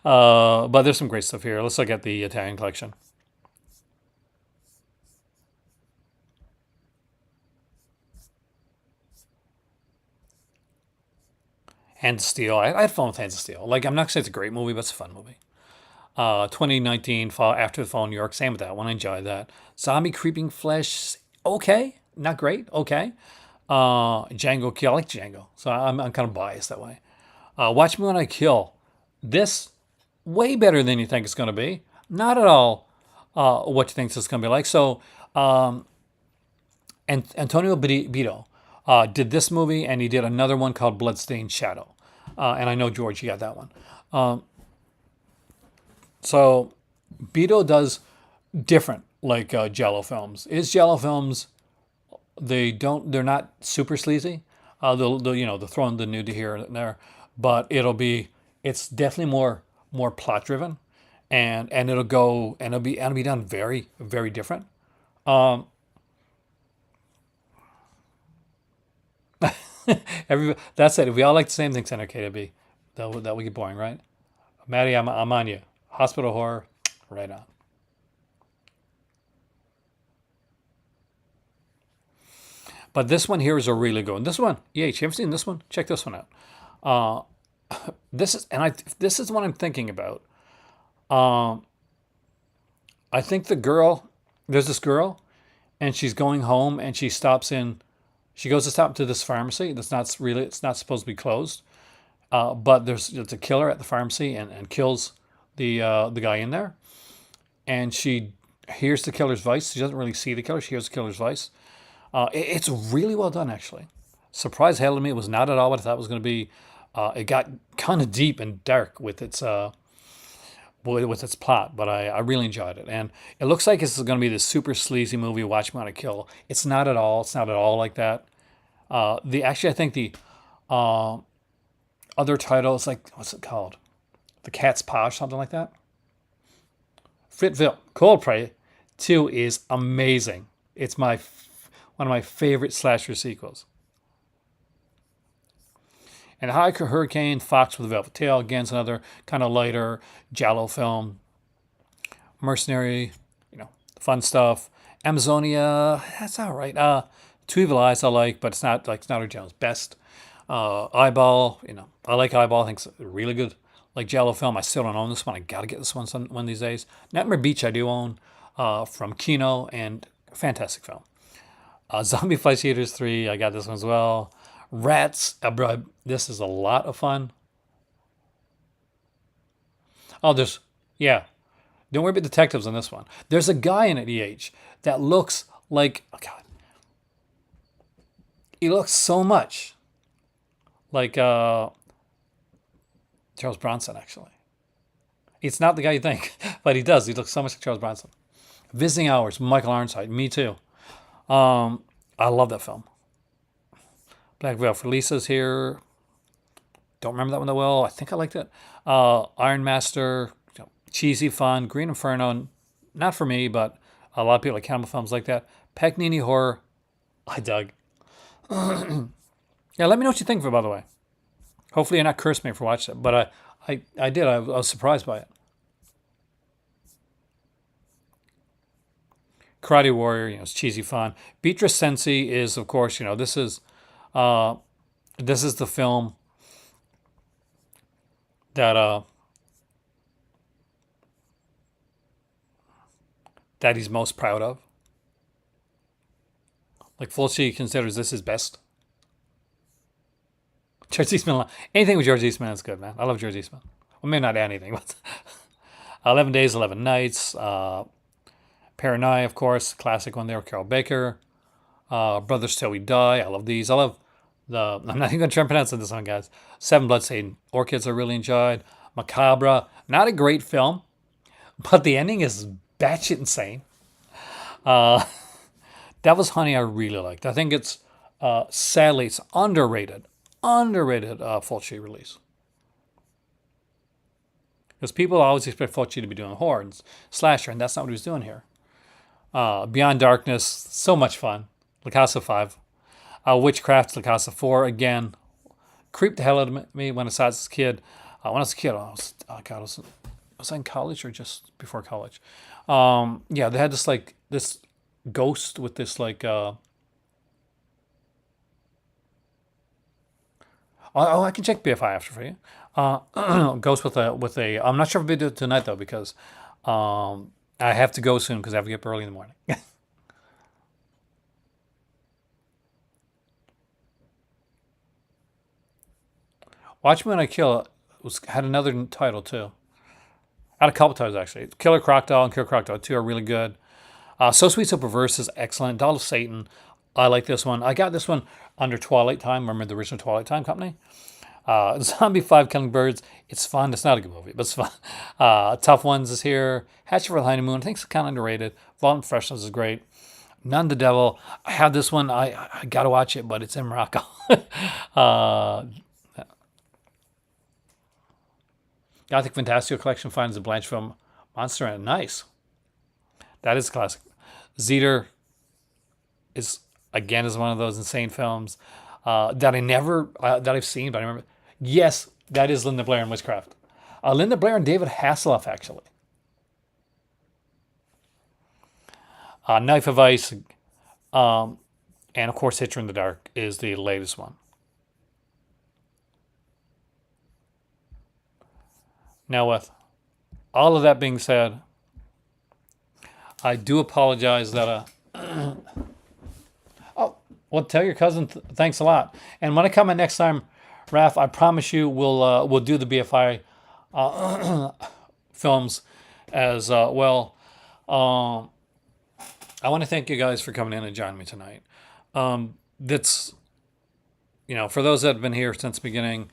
[SPEAKER 1] But there's some great stuff here. Let's look at the Italian collection. Hands of Steel. I had fun with Hands of Steel. Like I'm not gonna say it's a great movie, but it's a fun movie. 2019 fall after the fall in New York. Same with that one. I enjoyed that. Zombie Creeping Flesh. Okay, not great. Okay. Django Kill. I like Django, so I'm kind of biased that way. Watch Me When I Kill. This way better than you think it's going to be. Not at all what you think it's going to be like. So, and Antonio Bito did this movie, and he did another one called Bloodstained Shadow. And I know George, you got that one. So Bito does different like Jello films. His Jello films, they're not super sleazy. They'll throw in the nudity here and there, but it's definitely more plot driven, and it'll be done very very different. Um, that's it. If we all like the same things, then okay, that would get boring, right? Maddie, I'm on you. Hospital horror, right on. But this one here is a really good one. This one, yeah, you haven't seen this one? Check this one out. This is what I'm thinking about. Um, I think there's this girl, and she's going home, and she goes to stop to this pharmacy. It's not supposed to be closed. But it's a killer at the pharmacy and kills the guy in there. And she hears the killer's voice. She doesn't really see the killer. She hears the killer's voice. It's really well done, actually. Surprise hell to me. It was not at all what I thought it was going to be. It got kind of deep and dark with its plot, but I really enjoyed it. And it looks like it's going to be this super sleazy movie, Watch Me Wanna Kill. It's not at all. It's not at all like that. I think the uh, other title is like, what's it called? The Cat's Paw, or something like that. Fritville Coldplay 2 is amazing. It's one of my favorite slasher sequels. And High Hurricane, Fox with a Velvet Tail, again, is another kind of lighter Giallo film. Mercenary, fun stuff. Amazonia, that's all right. Two Evil Eyes I like, but it's not Argento's best. Eyeball, I like Eyeball. I think it's a really good like Giallo film. I still don't own this one. I gotta get this one one of these days. Nightmare Beach I do own from Kino, and fantastic film. Zombie Flesh Eaters 3, I got this one as well. Rats, bro, this is a lot of fun. Oh, yeah. Don't worry about detectives on this one. There's a guy in it, that looks like, oh God, he looks so much like Charles Bronson, actually. It's not the guy you think, but he does. He looks so much like Charles Bronson. Visiting Hours, Michael Ironside. Me too. I love that film. Black Veil for Lisa's here. Don't remember that one that well. I think I liked it. Iron Master, cheesy fun. Green Inferno, not for me, but a lot of people like cannibal films like that. Pagnini Horror, I dug. Yeah, let me know what you think of it, by the way. Hopefully you're not cursing me for watching it, but I did. I was surprised by it. Karate Warrior, it's cheesy fun. Beatrice Sensi is, of course, uh, this is the film that that he's most proud of. Like Fulci considers this his best. George Eastman, anything with George Eastman is good, man. I love George Eastman. Well, maybe not anything, but 11 Days, 11 Nights, Paranoia, of course, classic one there, Carol Baker, Brothers Till We Die. I love these. I love I'm not even going to try and pronounce this one, guys. Seven Bloodstained Orchids I really enjoyed. Macabre, not a great film, but the ending is batshit insane. Devil's Honey I really liked. I think it's, sadly, it's underrated. Underrated Fulci release. Because people always expect Fulci to be doing horror and slasher, and that's not what he was doing here. Beyond Darkness, so much fun. La Casa 5. Witchcraft, La Casa 4, again, creeped the hell out of me when I saw it as a kid. When I was a kid, was I in college or just before college? Yeah, they had this ghost with this I can check BFI after for you. Ghost with a. I'm not sure if we do it tonight though because I have to go soon because I have to get up early in the morning. Watch Me When I Kill had another title too. Had a couple titles actually. Killer Crocodile and Killer Crocodile 2 are really good. So Sweet So Perverse is excellent. Doll of Satan, I like this one. I got this one under Twilight Time. Remember the original Twilight Time company? Zombie 5 Killing Birds. It's fun. It's not a good movie, but it's fun. Tough Ones is here. Hatchet for the Honeymoon. I think it's kind of underrated. Violent Professionals is great. None the Devil. I have this one. I got to watch it, but it's in Morocco. Gothic Fantastical Collection finds the Blanche film Monster and nice. That is a classic. Zeter is again is one of those insane films that I never that I've seen, but I remember. Yes, that is Linda Blair and Witchcraft. Linda Blair and David Hasselhoff actually. Knife of Ice, and of course Hitcher in the Dark is the latest one. Now with all of that being said, I do apologize that oh, well, tell your cousin thanks a lot. And when I come in next time, Raph, I promise you we'll do the BFI films as well. I want to thank you guys for coming in and joining me tonight. That's for those that have been here since the beginning.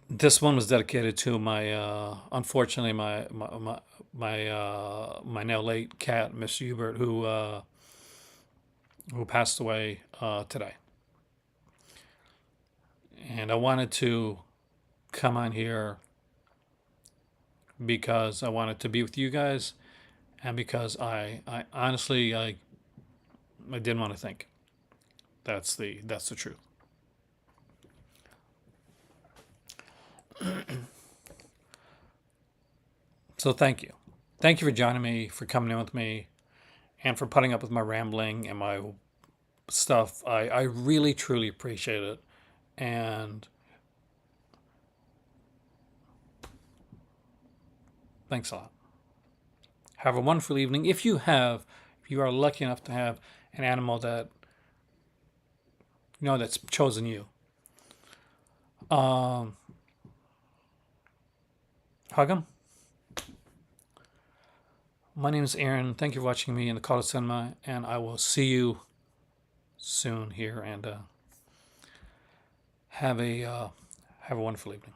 [SPEAKER 1] This one was dedicated to my unfortunately my now late cat, Miss Hubert, who passed away today. And I wanted to come on here because I wanted to be with you guys, and because I honestly I didn't want to think. That's the truth. So thank you. Thank you for joining me, for coming in with me, and for putting up with my rambling and my stuff. I really, truly appreciate it. And thanks a lot. Have a wonderful evening. If you are lucky enough to have an animal that, that's chosen you, hug them. My name is Aaron. Thank you for watching me in the Call of Cinema, and I will see you soon here, and have a wonderful evening.